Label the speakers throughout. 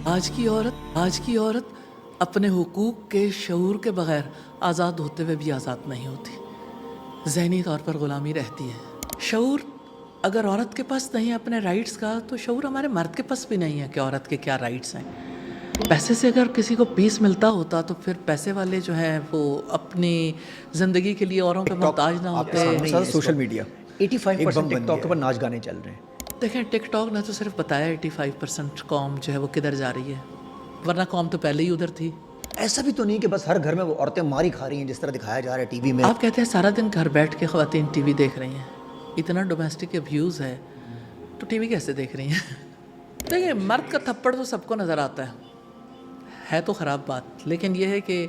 Speaker 1: آج کی عورت اپنے حقوق کے شعور کے بغیر آزاد ہوتے ہوئے بھی آزاد نہیں ہوتی، ذہنی طور پر غلامی رہتی ہے۔ شعور اگر عورت کے پاس نہیں ہے اپنے رائٹس کا، تو شعور ہمارے مرد کے پاس بھی نہیں ہے کہ عورت کے کیا رائٹس ہیں۔ پیسے سے اگر کسی کو پیس ملتا ہوتا تو پھر پیسے والے جو ہیں وہ اپنی زندگی کے لیے اوروں پہ محتاج نہ ہوتے۔
Speaker 2: سوشل میڈیا 85% ٹک ٹاک پر ناچ گانے چل رہے ہیں۔
Speaker 1: دیکھیں ٹک ٹاک نے تو صرف بتایا 85% قوم جو ہے وہ کدھر جا رہی ہے، ورنہ قوم تو پہلے ہی ادھر تھی۔
Speaker 2: ایسا بھی تو نہیں کہ بس ہر گھر میں وہ عورتیں ماری کھا رہی ہیں جس طرح دکھایا جا رہا ہے ٹی وی میں۔
Speaker 1: آپ کہتے ہیں سارا دن گھر بیٹھ کے خواتین ٹی وی دیکھ رہی ہیں، اتنا ڈومیسٹک ابیوز ہے تو ٹی وی کیسے دیکھ رہی ہیں؟ دیکھیں مرد کا تھپڑ تو سب کو نظر آتا ہے تو خراب بات، لیکن یہ ہے کہ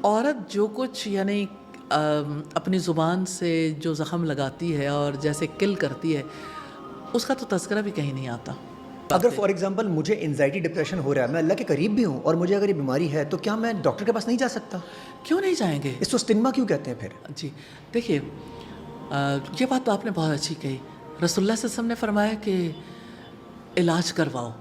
Speaker 1: عورت جو کچھ یعنی اپنی زبان سے جو زخم لگاتی ہے اور جیسے کل کرتی ہے، اس کا تو تذکرہ بھی کہیں نہیں آتا۔
Speaker 2: اگر فار ایگزامپل مجھے انزائٹی ڈپریشن ہو رہا ہے، میں اللہ کے قریب بھی ہوں اور مجھے اگر یہ بیماری ہے تو کیا میں ڈاکٹر کے پاس نہیں جا سکتا؟
Speaker 1: کیوں نہیں جائیں گے؟
Speaker 2: اس کو اسٹگما کیوں کہتے ہیں پھر؟
Speaker 1: جی دیکھیے، یہ بات تو آپ نے بہت اچھی کہی۔ رسول اللہ صلی اللہ علیہ وسلم نے فرمایا کہ علاج کرواؤ،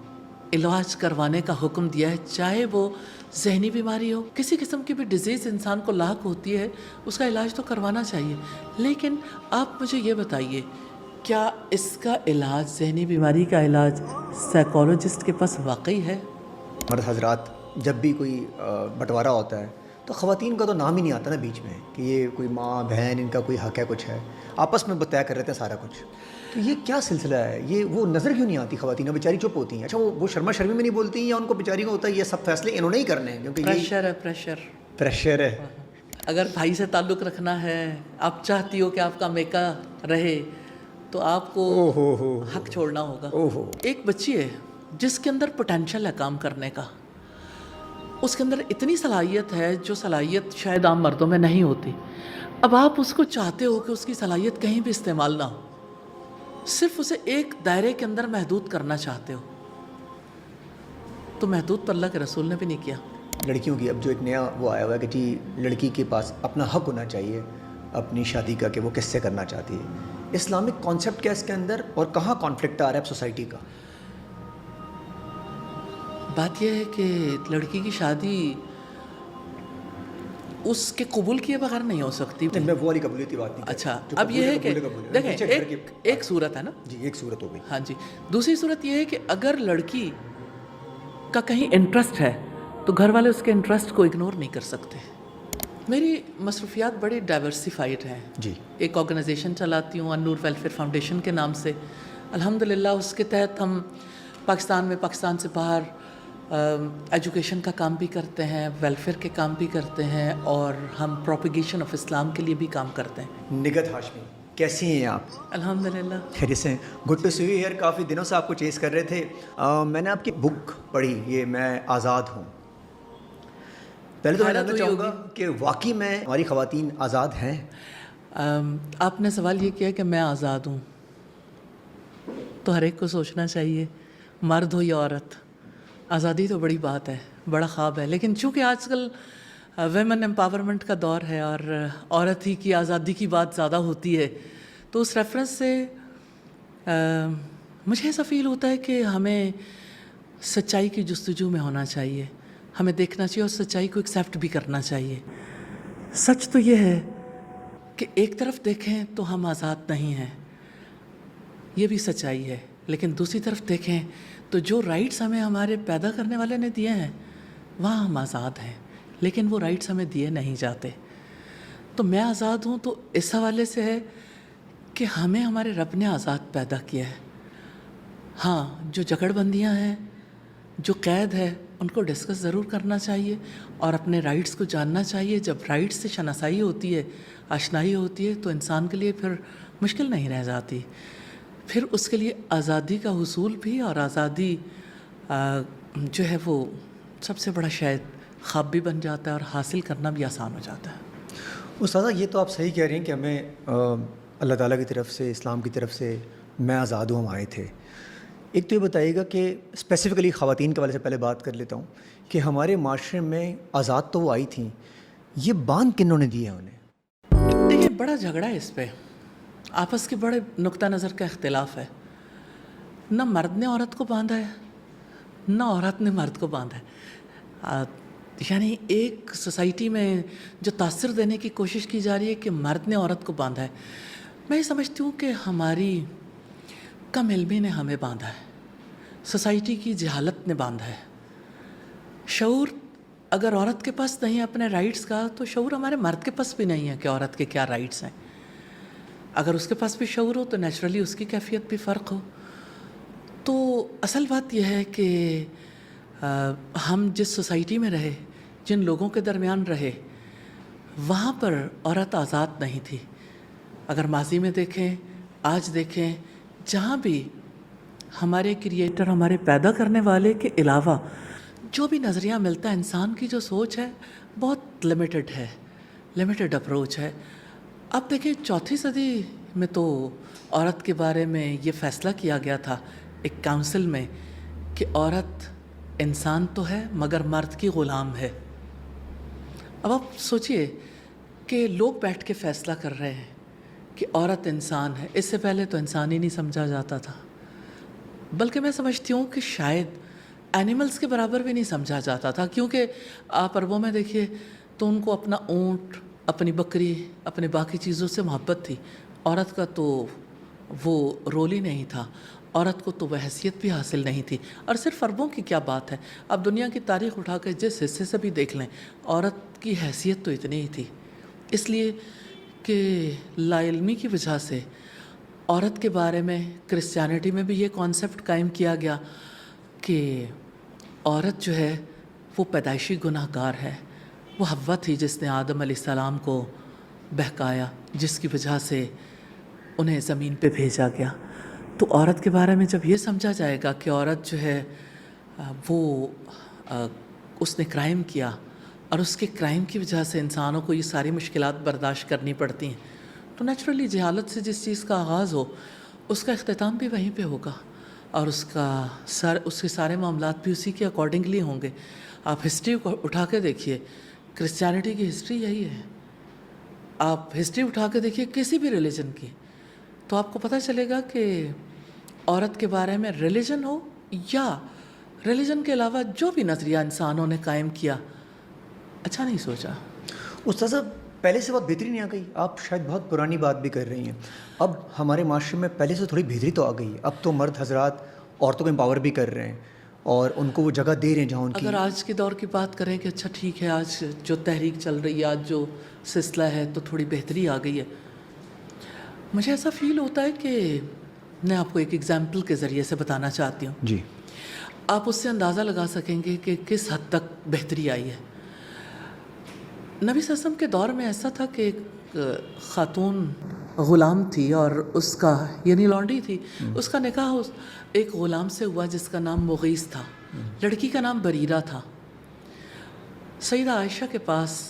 Speaker 1: علاج کروانے کا حکم دیا ہے، چاہے وہ ذہنی بیماری ہو، کسی قسم کی بھی ڈیزیز انسان کو لاحق ہوتی ہے، اس کا علاج تو کروانا چاہیے۔ لیکن آپ مجھے یہ بتائیے، کیا اس کا علاج، ذہنی بیماری کا علاج سائیکالوجسٹ کے پاس واقعی ہے؟
Speaker 2: مرد حضرات جب بھی کوئی بٹوارا ہوتا ہے تو خواتین کا تو نام ہی نہیں آتا نا بیچ میں کہ یہ کوئی ماں بہن ان کا کوئی حق ہے، کچھ ہے، آپس میں طے کر رہتے ہیں سارا کچھ۔ تو یہ کیا سلسلہ ہے؟ یہ وہ نظر کیوں نہیں آتی؟ خواتین بیچاری چپ ہوتی ہیں۔ اچھا وہ شرما شرمی میں نہیں بولتی ہیں، یا ان کو بیچاری کو ہوتا ہے یہ سب فیصلے انہوں نے ہی کرنے ہیں کیونکہ پریشر ہے؟
Speaker 1: اگر بھائی سے تعلق رکھنا ہے، آپ چاہتی ہو کہ آپ کا میکا رہے، تو آپ کو حق چھوڑنا ہوگا۔ ایک بچی ہے جس کے اندر پوٹینشل ہے کام کرنے کا، اس کے اندر اتنی صلاحیت ہے جو صلاحیت شاید عام مردوں میں نہیں ہوتی۔ اب آپ اس کو چاہتے ہو کہ اس کی صلاحیت کہیں بھی استعمال نہ ہو، صرف اسے ایک دائرے کے اندر محدود کرنا چاہتے ہو، تو محدود تو اللہ کے رسول نے بھی نہیں کیا۔
Speaker 2: لڑکیوں کی اب جو ایک نیا وہ آیا ہوا ہے کہ جی لڑکی کے پاس اپنا حق ہونا چاہیے اپنی شادی کا، کہ وہ کس سے کرنا چاہتی ہے۔ اسلامک کانسیپٹ کیا اس کے اندر، اور کہاں کانفلکٹ آ رہا ہے سوسائٹی کا؟
Speaker 1: بات یہ ہے کہ لڑکی کی شادی اس کے قبول کیے بغیر نہیں ہو سکتی۔
Speaker 2: میں وہ والی قبولیتی بات نہیں۔
Speaker 1: اچھا اب یہ ہے کہ دیکھیں ایک صورت ہے نا،
Speaker 2: جی ایک صورت ہو گئی،
Speaker 1: ہاں جی، دوسری صورت یہ ہے کہ اگر لڑکی کا کہیں انٹرسٹ ہے تو گھر والے اس کے انٹرسٹ کو اگنور نہیں کر سکتے۔ میری مصروفیات بڑی ڈائیورسیفائڈ ہیں جی۔ ایک آرگنائزیشن چلاتی ہوں النور ویلفیئر فاؤنڈیشن کے نام سے، الحمدللہ اس کے تحت ہم پاکستان میں، پاکستان سے باہر ایجوکیشن کا کام بھی کرتے ہیں، ویلفیئر کے کام بھی کرتے ہیں، اور ہم پروپیگیشن آف اسلام کے لیے بھی کام کرتے ہیں۔
Speaker 2: نگہت ہاشمی، کیسی ہیں آپ؟
Speaker 1: الحمدللہ
Speaker 2: خیریت سے؟ Good to see you here. کافی دنوں سے آپ کو چیز کر رہے تھے۔ میں نے آپ کی بک پڑھی، یہ میں آزاد ہوں۔ پہلے تو میں جاننا چاہوں گا کہ واقعی میں ہماری خواتین آزاد ہیں؟
Speaker 1: آپ نے سوال یہ کیا کہ میں آزاد ہوں، تو ہر ایک کو سوچنا چاہیے، مرد ہو یا عورت، آزادی تو بڑی بات ہے، بڑا خواب ہے، لیکن چونکہ آج کل ویمن امپاورمنٹ کا دور ہے اور عورت ہی کی آزادی کی بات زیادہ ہوتی ہے، تو اس ریفرنس سے مجھے ایسا فیل ہوتا ہے کہ ہمیں سچائی کی جستجو میں ہونا چاہیے، ہمیں دیکھنا چاہیے اور سچائی کو ایکسیپٹ بھی کرنا چاہیے۔ سچ تو یہ ہے کہ ایک طرف دیکھیں تو ہم آزاد نہیں ہیں، یہ بھی سچائی ہے، لیکن دوسری طرف دیکھیں تو جو رائٹس ہمیں ہمارے پیدا کرنے والے نے دیے ہیں وہاں ہم آزاد ہیں، لیکن وہ رائٹس ہمیں دیے نہیں جاتے۔ تو میں آزاد ہوں تو اس حوالے سے ہے کہ ہمیں ہمارے رب نے آزاد پیدا کیا ہے۔ ہاں جو جکڑ بندیاں ہیں، جو قید ہے، ان کو ڈسکس ضرور کرنا چاہیے اور اپنے رائٹس کو جاننا چاہیے۔ جب رائٹس سے شناسائی ہوتی ہے، آشنائی ہوتی ہے، تو انسان کے لیے پھر مشکل نہیں رہ جاتی، پھر اس کے لیے آزادی کا حصول بھی اور آزادی جو ہے وہ سب سے بڑا شاید خواب بھی بن جاتا ہے اور حاصل کرنا بھی آسان ہو جاتا ہے۔
Speaker 2: استاذہ یہ تو آپ صحیح کہہ رہی ہیں کہ ہمیں اللہ تعالیٰ کی طرف سے، اسلام کی طرف سے میں آزاد ہوں ہم آئے تھے۔ ایک تو یہ بتائیے گا کہ اسپیسیفکلی خواتین کے والے سے پہلے بات کر لیتا ہوں کہ ہمارے معاشرے میں آزاد تو وہ آئی تھیں، یہ باندھ کنہوں نے دیے ہیں انہیں؟
Speaker 1: دیکھیے بڑا جھگڑا ہے اس پہ، آپس کے بڑے نقطہ نظر کا اختلاف ہے۔ نہ مرد نے عورت کو باندھا ہے، نہ عورت نے مرد کو باندھا ہے. یعنی ایک سوسائٹی میں جو تاثر دینے کی کوشش کی جا رہی ہے کہ مرد نے عورت کو باندھا ہے، میں یہ سمجھتی ہوں کہ ہماری کم علمی نے ہمیں باندھا ہے، سوسائٹی کی جہالت نے باندھا ہے. شعور اگر عورت کے پاس نہیں ہے اپنے رائٹس کا، تو شعور ہمارے مرد کے پاس بھی نہیں ہے کہ عورت کے کیا رائٹس ہیں. اگر اس کے پاس بھی شعور ہو تو نیچرلی اس کی کیفیت بھی فرق ہو. تو اصل بات یہ ہے کہ ہم جس سوسائٹی میں رہے، جن لوگوں کے درمیان رہے، وہاں پر عورت آزاد نہیں تھی. اگر ماضی میں دیکھیں، آج دیکھیں، جہاں بھی ہمارے کریٹر، ہمارے پیدا کرنے والے کے علاوہ جو بھی نظریہ ملتا ہے، انسان کی جو سوچ ہے بہت لمیٹڈ ہے، لمیٹڈ اپروچ ہے. اب دیکھیں 4 صدی میں تو عورت کے بارے میں یہ فیصلہ کیا گیا تھا ایک کونسل میں کہ عورت انسان تو ہے مگر مرد کی غلام ہے. اب آپ سوچئے کہ لوگ بیٹھ کے فیصلہ کر رہے ہیں کہ عورت انسان ہے. اس سے پہلے تو انسان ہی نہیں سمجھا جاتا تھا، بلکہ میں سمجھتی ہوں کہ شاید اینیملز کے برابر بھی نہیں سمجھا جاتا تھا. کیونکہ آپ عربوں میں دیکھیے تو ان کو اپنا اونٹ، اپنی بکری، اپنے باقی چیزوں سے محبت تھی. عورت کا تو وہ رول ہی نہیں تھا، عورت کو تو وہ حیثیت بھی حاصل نہیں تھی. اور صرف عربوں کی کیا بات ہے، اب دنیا کی تاریخ اٹھا کے جس حصے سے بھی دیکھ لیں، عورت کی حیثیت تو اتنی ہی تھی. اس لیے کہ لا علمی کی وجہ سے عورت کے بارے میں کرسچینٹی میں بھی یہ کانسیپٹ قائم کیا گیا کہ عورت جو ہے وہ پیدائشی گناہ گار ہے. وہ حوا تھی جس نے آدم علیہ السلام کو بہکایا، جس کی وجہ سے انہیں زمین پہ بھیجا گیا. تو عورت کے بارے میں جب یہ سمجھا جائے گا کہ عورت جو ہے وہ اس نے کرائم کیا اور اس کے کرائم کی وجہ سے انسانوں کو یہ ساری مشکلات برداشت کرنی پڑتی ہیں، تو نیچرلی جہالت سے جس چیز کا آغاز ہو اس کا اختتام بھی وہیں پہ ہوگا، اور اس کے سارے معاملات بھی اسی کے اکارڈنگلی ہوں گے. آپ ہسٹری کو اٹھا کے دیکھیے، کرسچینٹی کی ہسٹری یہی ہے. آپ ہسٹری اٹھا کے دیکھیے کسی بھی ریلیجن کی، تو آپ کو پتہ چلے گا کہ عورت کے بارے میں ریلیجن ہو یا ریلیجن کے علاوہ جو بھی نظریہ انسانوں نے قائم کیا، اچھا نہیں سوچا.
Speaker 2: استاد صاحب، پہلے سے بات بہتری نہیں آ گئی؟ آپ شاید بہت پرانی بات بھی کر رہی ہیں. اب ہمارے معاشرے میں پہلے سے تھوڑی بہتری تو آ گئی ہے. اب تو مرد حضرات عورتوں کو امپاور بھی کر رہے ہیں اور ان کو وہ جگہ دے رہے ہیں جہاں ان کی.
Speaker 1: اگر آج کے دور کی بات کریں کہ اچھا ٹھیک ہے، آج جو تحریک چل رہی ہے، آج جو سلسلہ ہے، تو تھوڑی بہتری آ گئی ہے. مجھے ایسا فیل ہوتا ہے کہ میں آپ کو ایک ایگزامپل کے ذریعے سے بتانا چاہتی ہوں.
Speaker 2: جی.
Speaker 1: آپ اس سے اندازہ لگا سکیں گے کہ کس حد تک بہتری آئی ہے. نبی صلی اللہ علیہ وسلم کے دور میں ایسا تھا کہ ایک خاتون غلام تھی اور اس کا، یعنی لانڈی تھی، اس کا نکاح ایک غلام سے ہوا جس کا نام مغیث تھا. لڑکی کا نام بریرہ تھا. سیدہ عائشہ کے پاس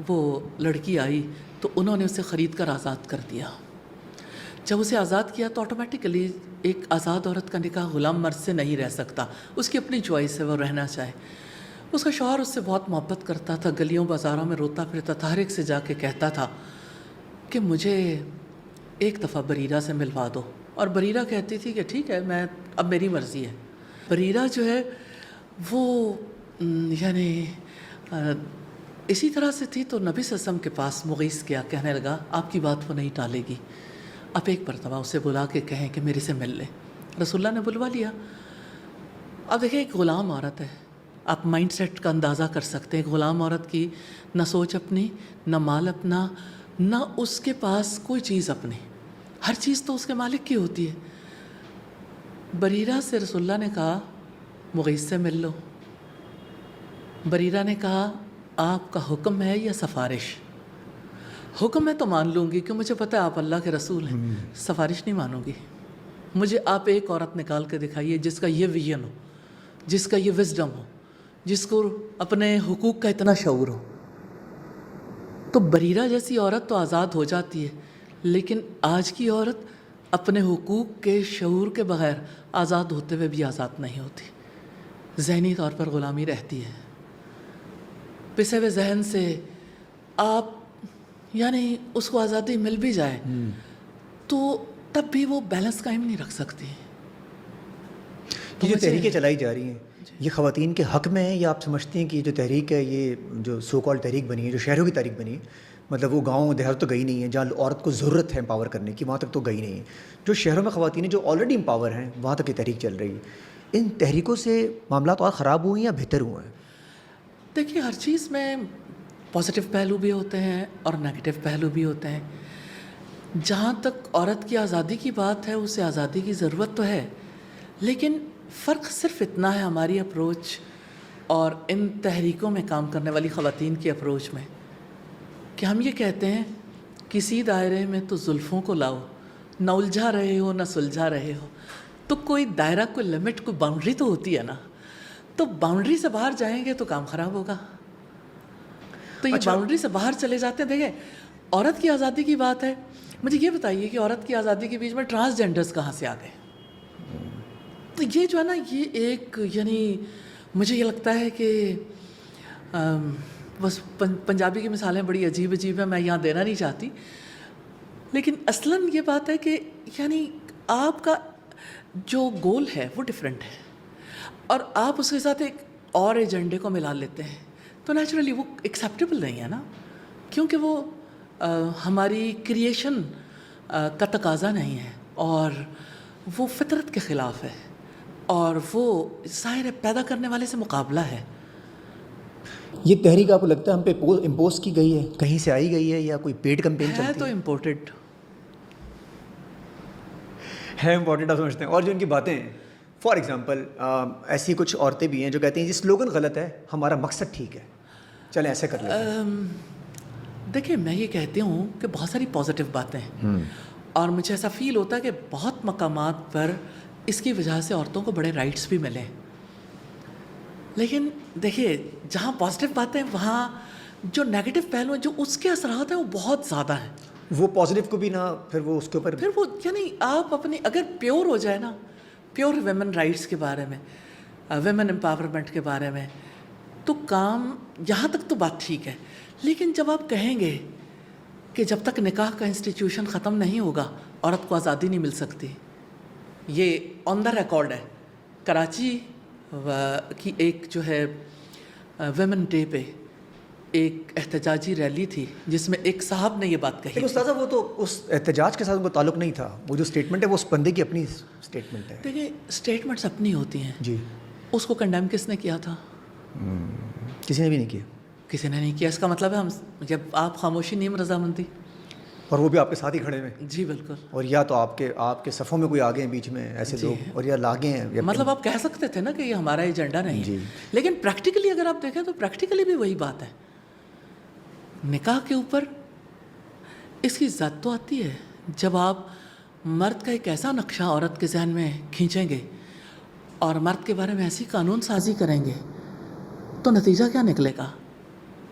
Speaker 1: وہ لڑکی آئی تو انہوں نے اسے خرید کر آزاد کر دیا. جب اسے آزاد کیا تو آٹومیٹیکلی ایک آزاد عورت کا نکاح غلام مرد سے نہیں رہ سکتا، اس کی اپنی چوائس ہے، وہ رہنا چاہے. اس کا شوہر اس سے بہت محبت کرتا تھا، گلیوں بازاروں میں روتا پھرتا تھا، ہر ایک سے جا کے کہتا تھا کہ مجھے ایک دفعہ بریرہ سے ملوا دو. اور بریرہ کہتی تھی کہ ٹھیک ہے، میں اب میری مرضی ہے. بریرہ جو ہے وہ یعنی اسی طرح سے تھی. تو نبی صلی اللہ علیہ وسلم کے پاس مغیث گیا، کہنے لگا آپ کی بات وہ نہیں ٹالے گی، آپ ایک مرتبہ اسے بلا کے کہیں کہ میرے سے مل لے. رسول اللہ نے بلوا لیا. اب دیکھیں ایک غلام عورت ہے، آپ مائنڈ سیٹ کا اندازہ کر سکتے ہیں. ایک غلام عورت کی نہ سوچ اپنی، نہ مال اپنا، نہ اس کے پاس کوئی چیز اپنی، ہر چیز تو اس کے مالک کی ہوتی ہے. بریرہ سے رسول اللہ نے کہا مغیث سے مل لو. بریرہ نے کہا آپ کا حکم ہے یا سفارش؟ حکم ہے تو مان لوں گی کہ مجھے پتہ ہے آپ اللہ کے رسول ہیں. سفارش نہیں مانوں گی. مجھے آپ ایک عورت نکال کے دکھائیے جس کا یہ ویژن ہو، جس کا یہ وزڈم ہو، جس کو اپنے حقوق کا اتنا شعور ہو. تو بریرہ جیسی عورت تو آزاد ہو جاتی ہے، لیکن آج کی عورت اپنے حقوق کے شعور کے بغیر آزاد ہوتے ہوئے بھی آزاد نہیں ہوتی. ذہنی طور پر غلامی رہتی ہے. پسے ہوئے ذہن سے آپ یعنی اس کو آزادی مل بھی جائے تو تب بھی وہ بیلنس قائم نہیں رکھ سکتی.
Speaker 2: یہ جو تحریکیں چلائی جا رہی ہیں یہ خواتین کے حق میں ہیں یا آپ سمجھتی ہیں کہ یہ جو تحریک ہے یہ جو سو کال تحریک بنی ہے جو شہروں کی تحریک بنی ہے مطلب وہ گاؤں دیہات تو گئی نہیں ہے جہاں عورت کو ضرورت ہے امپاور کرنے کی وہاں تک تو گئی نہیں ہے, جو شہروں میں خواتین جو آلریڈی امپاور ہیں وہاں تک یہ تحریک چل رہی ہے, ان تحریکوں سے معاملات اور خراب ہوئے ہیں یا بہتر ہوئے ہیں؟
Speaker 1: دیکھیے ہر چیز میں پازیٹیو پہلو بھی ہوتے ہیں اور نگیٹیو پہلو بھی ہوتے ہیں. جہاں تک عورت کی آزادی کی بات ہے اسے آزادی کی ضرورت تو ہے, لیکن فرق صرف اتنا ہے ہماری اپروچ اور ان تحریکوں میں کام کرنے والی خواتین کی اپروچ میں کہ ہم یہ کہتے ہیں کسی دائرے میں تو زلفوں کو لاؤ, نہ الجھا رہے ہو نہ سلجھا رہے ہو, تو کوئی دائرہ کوئی لمٹ کوئی باؤنڈری تو ہوتی ہے نا, تو باؤنڈری سے باہر جائیں گے تو کام خراب ہوگا. تو یہ باؤنڈری سے باہر چلے جاتے ہیں. دیکھیں عورت کی آزادی کی بات ہے, مجھے یہ بتائیے کہ عورت کی آزادی کے بیچ میں ٹرانسجینڈرز کہاں سے آ گئے؟ تو یہ جو ہے نا یہ ایک یعنی مجھے یہ لگتا ہے کہ بس پنجابی کی مثالیں بڑی عجیب عجیب ہیں, میں یہاں دینا نہیں چاہتی, لیکن اصلاً یہ بات ہے کہ یعنی آپ کا جو گول ہے وہ ڈفرینٹ ہے اور آپ اس کے ساتھ ایک اور ایجنڈے کو ملا لیتے ہیں, تو نیچرلی وہ ایکسیپٹیبل نہیں ہے نا, کیونکہ وہ ہماری کریشن کا تقاضا نہیں ہے اور وہ فطرت کے خلاف ہے اور وہ ظاہر پیدا کرنے والے سے مقابلہ ہے.
Speaker 2: یہ تحریک آپ کو لگتا ہے ہم پہ امپوز کی گئی ہے, کہیں سے آئی گئی ہے یا کوئی پیڈ کمپین چلتی
Speaker 1: ہے؟ تو امپورٹڈ
Speaker 2: ہے, امپورٹنٹ آپ سمجھتے ہیں. اور جو ان کی باتیں ہیں فار ایگزامپل ایسی کچھ عورتیں بھی ہیں جو کہتی ہیں یہ سلوگن غلط ہے ہمارا مقصد ٹھیک ہے, چلیں ایسے کر لیتے ہیں.
Speaker 1: دیکھیں میں یہ کہتی ہوں کہ بہت ساری پازیٹیو باتیں ہیں اور مجھے ایسا فیل ہوتا ہے کہ بہت مقامات پر اس کی وجہ سے عورتوں کو بڑے رائٹس بھی ملے, لیکن دیکھیے جہاں پازیٹیو باتیں ہیں وہاں جو نیگیٹو پہلو ہیں جو اس کے اثرات ہیں وہ بہت زیادہ ہیں.
Speaker 2: وہ پازیٹیو کو بھی نہ پھر وہ اس کے اوپر
Speaker 1: پھر وہ یعنی آپ اپنی اگر پیور ہو جائے نا, پیور ویمن رائٹس کے بارے میں, ویمن امپاورمنٹ کے بارے میں, تو کام یہاں تک تو بات ٹھیک ہے, لیکن جب آپ کہیں گے کہ جب تک نکاح کا انسٹیٹیوشن ختم نہیں ہوگا عورت کو آزادی نہیں مل سکتی, یہ آن دا ریکارڈ ہے. کراچی کی ایک جو ہے ویمن ڈے پہ ایک احتجاجی ریلی تھی جس میں ایک صاحب نے یہ بات کہی.
Speaker 2: استاذہ وہ تو اس احتجاج کے ساتھ ان کو تعلق نہیں تھا, وہ جو اسٹیٹمنٹ ہے وہ اس بندے کی اپنی اسٹیٹمنٹ ہے.
Speaker 1: دیکھیں اسٹیٹمنٹس اپنی ہوتی ہیں
Speaker 2: جی,
Speaker 1: اس کو کنڈیم کس نے کیا تھا؟
Speaker 2: کسی نے بھی نہیں کیا.
Speaker 1: کسی نے نہیں کیا, اس کا مطلب ہے ہم جب آپ خاموشی نیم رضامندی,
Speaker 2: اور وہ بھی آپ کے ساتھ ہی کھڑے ہوئے.
Speaker 1: جی بالکل.
Speaker 2: اور یا تو آپ کے صفوں میں کوئی آگے ہیں بیچ میں ایسے لوگ, اور یا لاگے ہیں.
Speaker 1: مطلب آپ کہہ سکتے تھے نا کہ یہ ہمارا ایجنڈا نہیں ہے, لیکن پریکٹیکلی اگر آپ دیکھیں تو پریکٹیکلی بھی وہی بات ہے. نکاح کے اوپر اس کی ذات تو آتی ہے جب آپ مرد کا ایک ایسا نقشہ عورت کے ذہن میں کھینچیں گے اور مرد کے بارے میں ایسی قانون سازی کریں گے تو نتیجہ کیا نکلے گا؟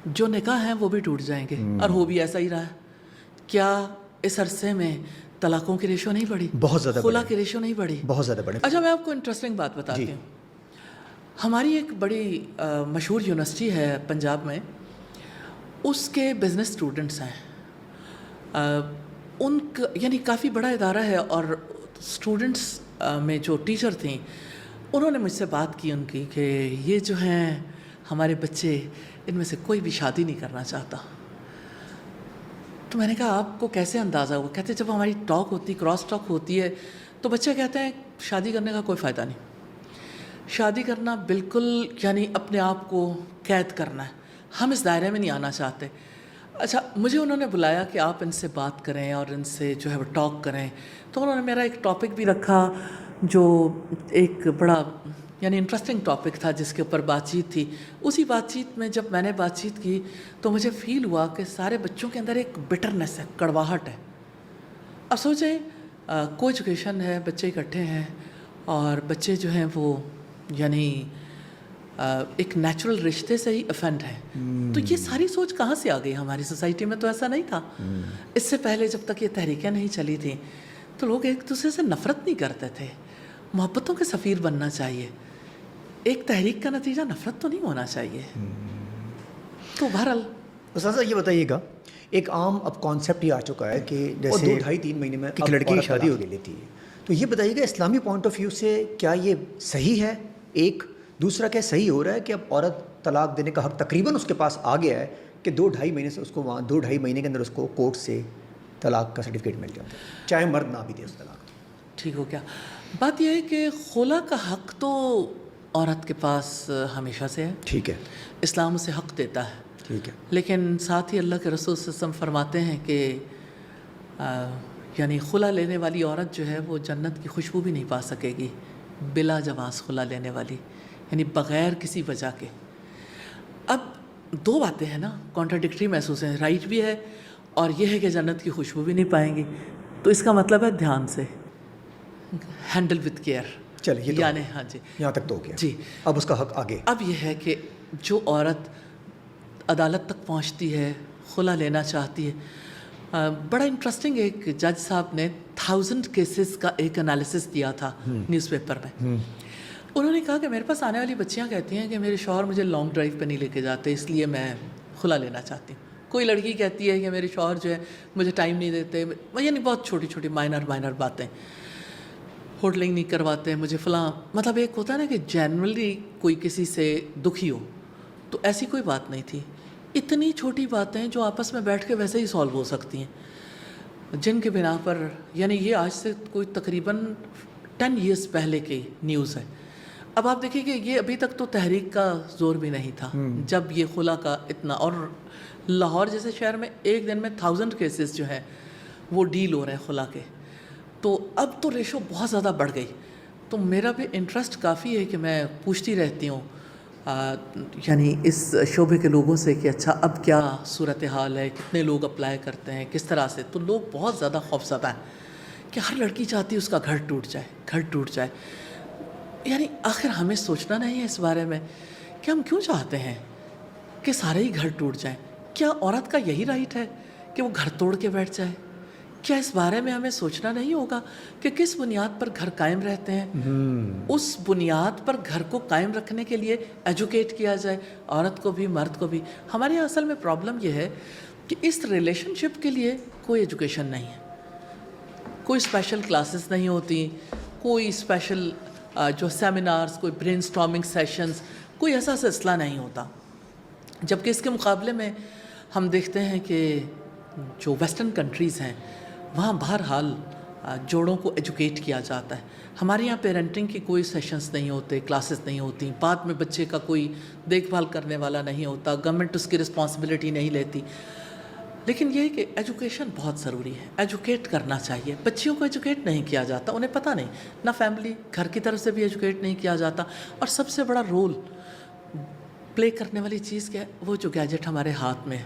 Speaker 1: جو نکاح ہیں وہ بھی ٹوٹ جائیں گے, اور ہو بھی ایسا ہی رہا ہے. کیا اس عرصے میں طلاقوں کی ریشو نہیں بڑھی؟
Speaker 2: بہت زیادہ.
Speaker 1: خلا کی ریشو نہیں بڑھی؟
Speaker 2: بہت زیادہ بڑھی.
Speaker 1: اچھا میں آپ کو انٹرسٹنگ بات بتاتی ہوں. ہماری ایک بڑی مشہور یونیورسٹی ہے پنجاب میں, اس کے بزنس اسٹوڈنٹس ہیں, ان کا یعنی کافی بڑا ادارہ ہے, اور اسٹوڈنٹس میں جو ٹیچر تھیں انہوں نے مجھ سے بات کی ان کی کہ یہ جو ہیں ہمارے بچے ان میں سے کوئی بھی شادی نہیں کرنا چاہتا. تو میں نے کہا آپ کو کیسے اندازہ ہوا؟ کہتے جب ہماری ٹاک ہوتی کراس ٹاک ہوتی ہے تو بچے کہتے ہیں شادی کرنے کا کوئی فائدہ نہیں, شادی کرنا بالکل یعنی اپنے آپ کو قید کرنا ہے, ہم اس دائرے میں نہیں آنا چاہتے. اچھا مجھے انہوں نے بلایا کہ آپ ان سے بات کریں اور ان سے جو ہے وہ ٹاک کریں, تو انہوں نے میرا ایک ٹاپک بھی رکھا جو ایک بڑا یعنی انٹرسٹنگ ٹاپک تھا جس کے اوپر بات چیت تھی. اسی بات چیت میں جب میں نے بات چیت کی تو مجھے فیل ہوا کہ سارے بچوں کے اندر ایک بٹرنس ہے, کڑواہٹ ہے. اب سوچیں کو ایجوکیشن ہے, بچے اکٹھے ہیں اور بچے جو ہیں وہ یعنی ایک نیچرل رشتے سے ہی افینڈ ہے. تو یہ ساری سوچ کہاں سے آ گئی؟ ہماری سوسائٹی میں تو ایسا نہیں تھا. اس سے پہلے جب تک یہ تحریکیں نہیں چلی تھیں تو لوگ ایک دوسرے سے نفرت نہیں کرتے تھے, محبتوں کے سفیر بننا چاہیے. ایک تحریک کا نتیجہ نفرت تو نہیں ہونا چاہیے. تو بہرحال
Speaker 2: استاذہ یہ بتائیے گا, ایک عام اب کانسیپٹ یہ آ چکا ہے کہ جیسے
Speaker 3: 2-2.5-3 مہینے میں
Speaker 2: ایک لڑکی کی شادی ہو گئی تھی تو یہ بتائیے گا اسلامی پوائنٹ آف ویو سے کیا یہ صحیح ہے؟ ایک دوسرا کیا صحیح ہو رہا ہے کہ اب عورت طلاق دینے کا حق تقریباً اس کے پاس آ گیا ہے کہ 2-2.5 مہینے سے اس کو وہاں 2-2.5 مہینے کے اندر اس کو کورٹ سے طلاق کا سرٹیفکیٹ مل جاتا ہے چاہے مرد نہ بھی دے اس طلاق؟
Speaker 1: ٹھیک ہو گیا. بات یہ ہے کہ خلا کا حق تو عورت کے پاس ہمیشہ سے ہے.
Speaker 2: ٹھیک ہے.
Speaker 1: اسلام اسے حق دیتا ہے.
Speaker 2: ٹھیک ہے.
Speaker 1: لیکن ساتھ ہی اللہ کے رسول صلی اللہ علیہ وسلم فرماتے ہیں کہ یعنی خلا لینے والی عورت جو ہے وہ جنت کی خوشبو بھی نہیں پا سکے گی بلا جواز خلا لینے والی، یعنی بغیر کسی وجہ کے. اب دو باتیں ہیں نا، کانٹراڈکٹری محسوس ہیں، رائٹ بھی ہے اور یہ ہے کہ جنت کی خوشبو بھی نہیں پائیں گی. تو اس کا مطلب ہے دھیان سے ہینڈل وتھ کیئر.
Speaker 2: چلیے
Speaker 1: یعنی ہاں جی
Speaker 2: یہاں تک تو ہو گیا.
Speaker 1: جی
Speaker 2: اب اس کا حق آگے.
Speaker 1: اب یہ ہے کہ جو عورت عدالت تک پہنچتی ہے، خلا لینا چاہتی ہے، بڑا انٹرسٹنگ ایک جج صاحب نے 1000 کیسز کا ایک انالیسس دیا تھا نیوز پیپر میں. انہوں نے کہا کہ میرے پاس آنے والی بچیاں کہتی ہیں کہ میرے شوہر مجھے لانگ ڈرائیو پہ نہیں لے کے جاتے، اس لیے میں خلا لینا چاہتی ہوں. کوئی لڑکی کہتی ہے کہ میرے شوہر جو ہے مجھے ٹائم نہیں دیتے، یعنی بہت چھوٹی چھوٹی مائنر باتیں، ہوٹلنگ نہیں کرواتے مجھے فلاں. مطلب ایک ہوتا ہے نا کہ جنرلی کوئی کسی سے دکھی ہو، تو ایسی کوئی بات نہیں تھی. اتنی چھوٹی باتیں جو آپس میں بیٹھ کے ویسے ہی سالو ہو سکتی ہیں، جن کے بنا پر یعنی یہ آج سے کوئی تقریباً 10 ایئرس پہلے کی نیوز ہے. اب آپ دیکھیں کہ یہ ابھی تک تو تحریک کا زور بھی نہیں تھا جب یہ خلا کا اتنا، اور لاہور جیسے شہر میں ایک دن میں 1000 کیسز جو ہیں وہ ڈیل ہو رہے ہیں خلا کے. تو اب تو ریشو بہت زیادہ بڑھ گئی. تو میرا بھی انٹرسٹ کافی ہے کہ میں پوچھتی رہتی ہوں یعنی اس شعبے کے لوگوں سے کہ اچھا اب کیا صورتحال ہے، کتنے لوگ اپلائی کرتے ہیں، کس طرح سے. تو لوگ بہت زیادہ خوفزدہ ہیں کہ ہر لڑکی چاہتی ہے اس کا گھر ٹوٹ جائے. یعنی آخر ہمیں سوچنا نہیں ہے اس بارے میں کہ ہم کیوں چاہتے ہیں کہ سارے ہی گھر ٹوٹ جائیں. کیا عورت کا یہی رائٹ ہے کہ وہ گھر توڑ کے بیٹھ جائے؟ کیا اس بارے میں ہمیں سوچنا نہیں ہوگا کہ کس بنیاد پر گھر قائم رہتے ہیں؟ اس بنیاد پر گھر کو قائم رکھنے کے لیے ایجوکیٹ کیا جائے، عورت کو بھی مرد کو بھی. ہمارے یہاں اصل میں پرابلم یہ ہے کہ اس ریلیشن شپ کے لیے کوئی ایجوکیشن نہیں ہے، کوئی اسپیشل کلاسز نہیں ہوتی، کوئی اسپیشل جو سیمینارز، کوئی برین اسٹارمنگ سیشنز، کوئی ایسا سلسلہ نہیں ہوتا. جبکہ اس کے مقابلے میں ہم دیکھتے ہیں کہ جو ویسٹرن کنٹریز ہیں وہاں بہرحال جوڑوں کو ایجوکیٹ کیا جاتا ہے. ہمارے یہاں پیرنٹنگ کی کوئی سیشنز نہیں ہوتے، کلاسز نہیں ہوتی، بعد میں بچے کا کوئی دیکھ بھال کرنے والا نہیں ہوتا، گورنمنٹ اس کی رسپانسبلٹی نہیں لیتی. لیکن یہ ہے کہ ایجوکیشن بہت ضروری ہے، ایجوکیٹ کرنا چاہیے. بچیوں کو ایجوکیٹ نہیں کیا جاتا، انہیں پتہ نہیں، نہ فیملی گھر کی طرف سے بھی ایجوکیٹ نہیں کیا جاتا. اور سب سے بڑا رول پلے کرنے والی چیز کیا ہے؟ وہ جو گیجٹ ہمارے ہاتھ میں ہے.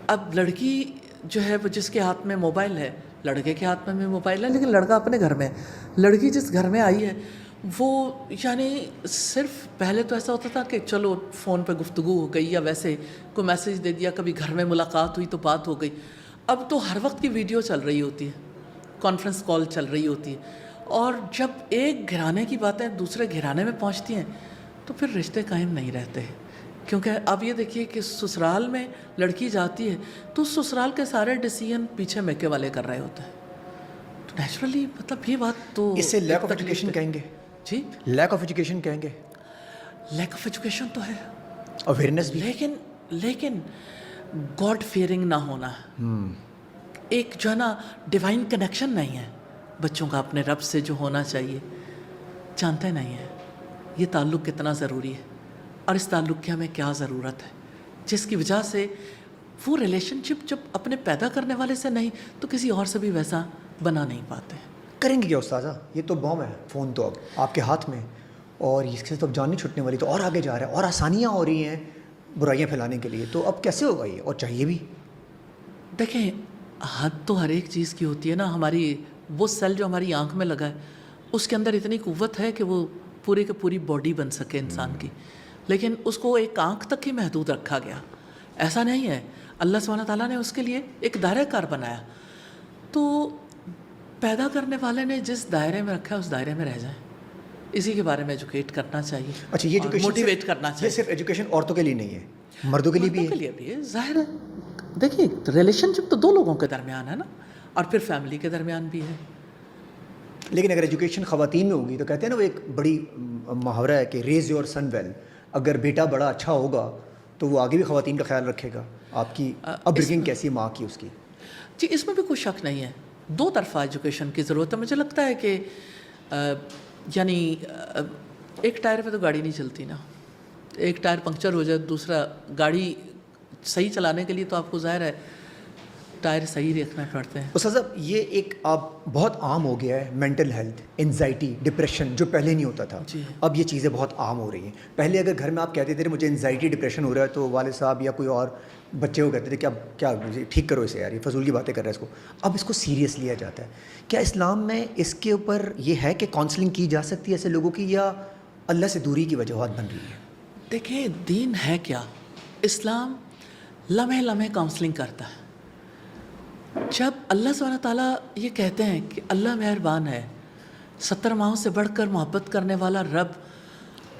Speaker 1: اب لڑکی جو ہے وہ جس کے ہاتھ میں موبائل ہے، لڑکے کے ہاتھ میں بھی موبائل ہے، لیکن لڑکا اپنے گھر میں. لڑکی جس گھر میں آئی ہے وہ یعنی صرف پہلے تو ایسا ہوتا تھا کہ چلو فون پہ گفتگو ہو گئی یا ویسے کوئی میسیج دے دیا، کبھی گھر میں ملاقات ہوئی تو بات ہو گئی. اب تو ہر وقت کی ویڈیو چل رہی ہوتی ہے، کانفرنس کال چل رہی ہوتی ہے. اور جب ایک گھرانے کی باتیں دوسرے گھرانے میں پہنچتی ہیں تو پھر رشتے قائم نہیں رہتے. کیونکہ اب یہ دیکھیے کہ سسرال میں لڑکی جاتی ہے تو سسرال کے سارے ڈیسیژن پیچھے میکے والے کر رہے ہوتے ہیں. تو نیچرلی مطلب یہ بات تو
Speaker 2: اس سے لیک آف ایجوکیشن کہیں گے.
Speaker 1: جی
Speaker 2: لیک آف ایجوکیشن کہیں گے.
Speaker 1: لیک آف ایجوکیشن تو ہے،
Speaker 2: اویئرنیس بھی،
Speaker 1: لیکن گاڈ فیئرنگ نہ ہونا، ایک جو ہے نا ڈیوائن کنیکشن نہیں ہے بچوں کا اپنے رب سے جو ہونا چاہیے، جانتے نہیں ہیں یہ تعلق کتنا ضروری ہے اور اس تعلق کی ہمیں کیا ضرورت ہے، جس کی وجہ سے وہ ریلیشن شپ جب اپنے پیدا کرنے والے سے نہیں تو کسی اور سے بھی ویسا بنا نہیں پاتے.
Speaker 2: کریں گے کیا استاذہ؟ یہ تو بوم ہے، فون تو اب آپ کے ہاتھ میں، اور اس سے تو اب جان نہیں چھٹنے والی، تو اور آگے جا رہا ہے اور آسانیاں ہو رہی ہیں برائیاں پھیلانے کے لیے. تو اب کیسے ہوگا یہ؟ اور چاہیے بھی.
Speaker 1: دیکھیں حد تو ہر ایک چیز کی ہوتی ہے نا. ہماری وہ سیل جو ہماری آنکھ میں لگا ہے اس کے اندر اتنی قوت ہے کہ وہ پورے کے پوری باڈی بن سکے انسان کی، لیکن اس کو ایک آنکھ تک ہی محدود رکھا گیا. ایسا نہیں ہے، اللہ سبحانہ تعالیٰ نے اس کے لیے ایک دائرہ کار بنایا. تو پیدا کرنے والے نے جس دائرے میں رکھا ہے اس دائرے میں رہ جائیں. اسی کے بارے میں ایجوکیٹ کرنا چاہیے.
Speaker 2: اچھا، یہ ایجوکیشن
Speaker 1: موٹیویٹ کرنا چاہیے.
Speaker 2: یہ صرف ایجوکیشن عورتوں کے لیے نہیں ہے، مردوں کے لیے بھی ہے.
Speaker 1: مردوں کے لیے بھی ہے، ظاہر ہے. دیکھیے ریلیشن شپ تو دو لوگوں کے درمیان ہے نا، اور پھر فیملی کے درمیان بھی ہے.
Speaker 2: لیکن اگر ایجوکیشن خواتین میں ہوگی تو کہتے ہیں نا وہ ایک بڑی محاورہ ہے کہ ریز یور سن ویل. اگر بیٹا بڑا اچھا ہوگا تو وہ آگے بھی خواتین کا خیال رکھے گا. آپ کی اپبرنگنگ کیسی ماں کی اس کی؟
Speaker 1: جی اس میں بھی کوئی شک نہیں ہے, دو طرفہ ایجوکیشن کی ضرورت ہے. مجھے لگتا ہے کہ یعنی ایک ٹائر پہ تو گاڑی نہیں چلتی نا, ایک ٹائر پنکچر ہو جائے دوسرا گاڑی صحیح چلانے کے لیے تو آپ کو ظاہر ہے ٹائر صحیح رکھنا پڑتے ہیں.
Speaker 2: استاد صاحب یہ ایک اب بہت عام ہو گیا ہے مینٹل ہیلتھ, انزائٹی, ڈپریشن, جو پہلے نہیں ہوتا تھا.
Speaker 1: جی.
Speaker 2: اب یہ چیزیں بہت عام ہو رہی ہیں. پہلے اگر گھر میں آپ کہتے تھے مجھے انزائٹی ڈپریشن ہو رہا ہے تو والد صاحب یا کوئی اور بچے کو کہتے تھے کہ اب کیا ٹھیک کرو اسے, یار یہ فضول کی باتیں کر رہا ہے اس کو. اب اس کو سیریس لیا جاتا ہے. کیا اسلام میں اس کے اوپر یہ ہے کہ کاؤنسلنگ کی جا سکتی ہے ایسے لوگوں کی, یا اللہ سے دوری کی وجوہات بن رہی ہے؟
Speaker 1: دیکھیں دین ہے کیا, اسلام لمحے لمحے کاؤنسلنگ کرتا ہے. جب اللہ سبحانہ تعالیٰ یہ کہتے ہیں کہ اللہ مہربان ہے, 70 ماہوں سے بڑھ کر محبت کرنے والا رب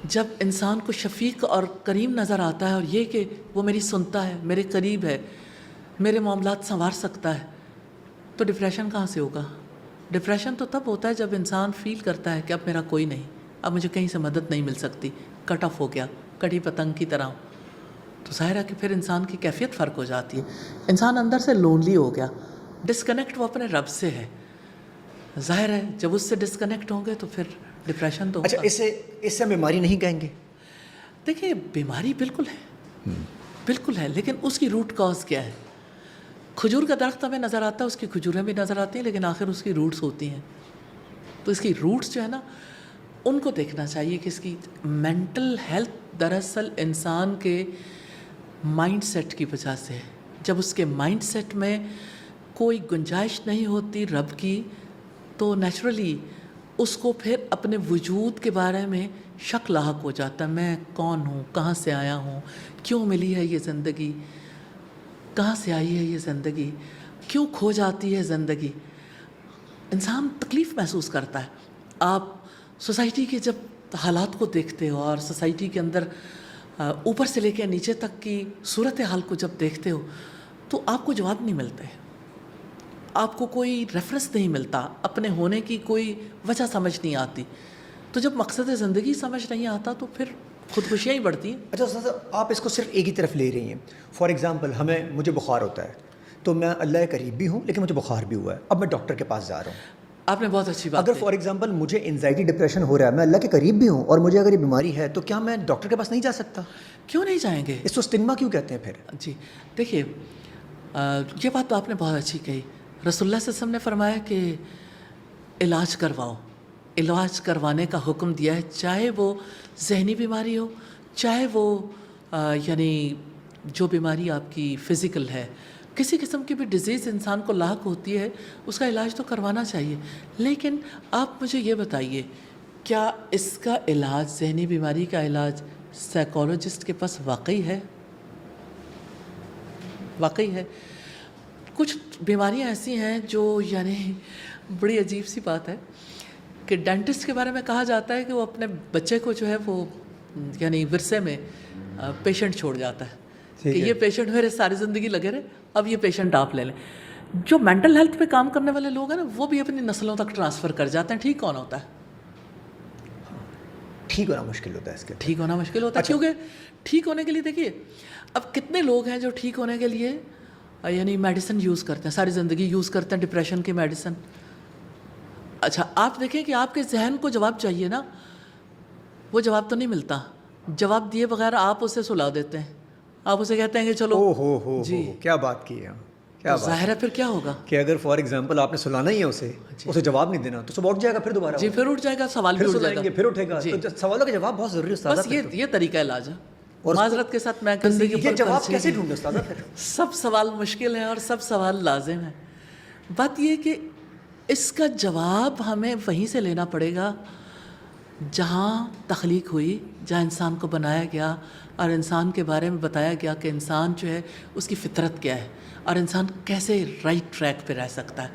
Speaker 1: جب انسان کو شفیق اور کریم نظر آتا ہے اور یہ کہ وہ میری سنتا ہے, میرے قریب ہے, میرے معاملات سنوار سکتا ہے, تو ڈپریشن کہاں سے ہوگا؟ ڈپریشن تو تب ہوتا ہے جب انسان فیل کرتا ہے کہ اب میرا کوئی نہیں, اب مجھے کہیں سے مدد نہیں مل سکتی, کٹ آف ہو گیا, کٹی پتنگ کی طرح. تو ظاہر ہے کہ پھر انسان کی کیفیت فرق ہو جاتی ہے, انسان اندر سے لونلی ہو گیا, ڈسکنیکٹ وہ اپنے رب سے ہے. ظاہر ہے جب اس سے ڈسکنیکٹ ہوں گے تو پھر ڈپریشن تو
Speaker 2: اچھا اس سے بیماری نہیں کہیں گے؟
Speaker 1: دیکھیے بیماری بالکل ہے, بالکل ہے, لیکن اس کی روٹ کاز کیا ہے؟ کھجور کا درخت ہمیں نظر آتا ہے, اس کی کھجوریں بھی نظر آتی ہیں, لیکن آخر اس کی روٹس ہوتی ہیں. تو اس کی روٹس جو ہے نا ان کو دیکھنا چاہیے کہ اس کی مینٹل ہیلتھ دراصل انسان کے مائنڈ سیٹ کی وجہ سے ہے. جب اس کے مائنڈ سیٹ میں کوئی گنجائش نہیں ہوتی رب کی تو نیچرلی اس کو پھر اپنے وجود کے بارے میں شک لاحق ہو جاتا ہے. میں کون ہوں, کہاں سے آیا ہوں, کیوں ملی ہے یہ زندگی, کہاں سے آئی ہے یہ زندگی, کیوں کھو جاتی ہے زندگی. انسان تکلیف محسوس کرتا ہے. آپ سوسائٹی کے جب حالات کو دیکھتے ہو اور سوسائٹی کے اندر اوپر سے لے کے نیچے تک کی صورتحال کو جب دیکھتے ہو تو آپ کو جواب نہیں ملتے, آپ کو کوئی ریفرنس نہیں ملتا, اپنے ہونے کی کوئی وجہ سمجھ نہیں آتی. تو جب مقصد زندگی سمجھ نہیں آتا تو پھر خودکشیاں ہی بڑھتی ہیں.
Speaker 2: اچھا استاد آپ اس کو صرف ایک ہی طرف لے رہی ہیں. فار ایگزامپل مجھے بخار ہوتا ہے تو میں اللہ کے قریب بھی ہوں لیکن مجھے بخار بھی ہوا ہے, اب میں ڈاکٹر کے پاس جا رہا ہوں.
Speaker 1: آپ نے بہت اچھی بات
Speaker 2: اگر فار ایگزامپل مجھے انزائٹی ڈپریشن ہو رہا ہے, میں اللہ کے قریب بھی ہوں اور مجھے اگر یہ بیماری ہے تو کیا میں ڈاکٹر کے پاس نہیں جا سکتا؟
Speaker 1: کیوں نہیں جائیں گے؟
Speaker 2: اس کو اسٹگما کیوں کہتے ہیں پھر؟
Speaker 1: جی دیکھیے یہ بات تو آپ نے بہت اچھی کہی. رسول اللہ صلی اللہ علیہ وسلم نے فرمایا کہ علاج کرواؤ, علاج کروانے کا حکم دیا ہے, چاہے وہ ذہنی بیماری ہو, چاہے وہ یعنی جو بیماری آپ کی فزیکل ہے, کسی قسم کی بھی ڈیزیز انسان کو لاحق ہوتی ہے اس کا علاج تو کروانا چاہیے. لیکن آپ مجھے یہ بتائیے کیا اس کا علاج, ذہنی بیماری کا علاج سائیکالوجسٹ کے پاس واقعی ہے؟ واقعی ہے. کچھ بیماریاں ایسی ہیں جو یعنی بڑی عجیب سی بات ہے کہ ڈینٹسٹ کے بارے میں کہا جاتا ہے کہ وہ اپنے بچے کو جو ہے وہ یعنی ورثے میں پیشنٹ چھوڑ جاتا ہے کہ یہ پیشنٹ میرے ساری زندگی لگے رہے, اب یہ پیشنٹ آپ لے لیں. جو مینٹل ہیلتھ پہ کام کرنے والے لوگ ہیں نا وہ بھی اپنی نسلوں تک ٹرانسفر کر جاتے ہیں. ٹھیک کون ہوتا ہے؟
Speaker 2: ٹھیک ہونا مشکل ہوتا ہے اس کے.
Speaker 1: ٹھیک ہونا مشکل ہوتا ہے کیونکہ ٹھیک ہونے کے لیے دیکھیے اب کتنے لوگ ہیں جو ٹھیک ہونے کے لیے یعنی میڈیسن یوز کرتے ہیں, ساری زندگی یوز کرتے ہیں ڈپریشن کی میڈیسن. اچھا آپ دیکھیں کہ آپ کے ذہن کو جواب چاہیے نا, وہ جواب تو نہیں ملتا. جواب دیے بغیر آپ اسے سلا دیتے ہیں, آپ اسے کہتے ہیں کہ چلو
Speaker 2: جی کیا بات کی ہے, کیا بات.
Speaker 1: ظاہر ہے پھر کیا ہوگا
Speaker 2: کہ اگر فار ایگزامپل آپ نے سلانا ہی ہے اسے جواب نہیں دینا تو صبح اٹھ جائے گا, پھر دوبارہ
Speaker 1: جی پھر اٹھ جائے گا, سوال بھی اٹھ جائے گا,
Speaker 2: پھر اٹھے گا. تو سوالوں کا جواب بہت ضروری ہے
Speaker 1: بس یہ طریقہ علاج ہے. معذرت کے ساتھ میں
Speaker 2: یہ جواب کیسے ڈھونڈے استاد پھر؟
Speaker 1: سب سوال مشکل ہیں اور سب سوال لازم ہیں. بات یہ کہ اس کا جواب ہمیں وہیں سے لینا پڑے گا جہاں تخلیق ہوئی, جہاں انسان کو بنایا گیا اور انسان کے بارے میں بتایا گیا کہ انسان جو ہے اس کی فطرت کیا ہے اور انسان کیسے رائٹ ٹریک پہ رہ سکتا ہے.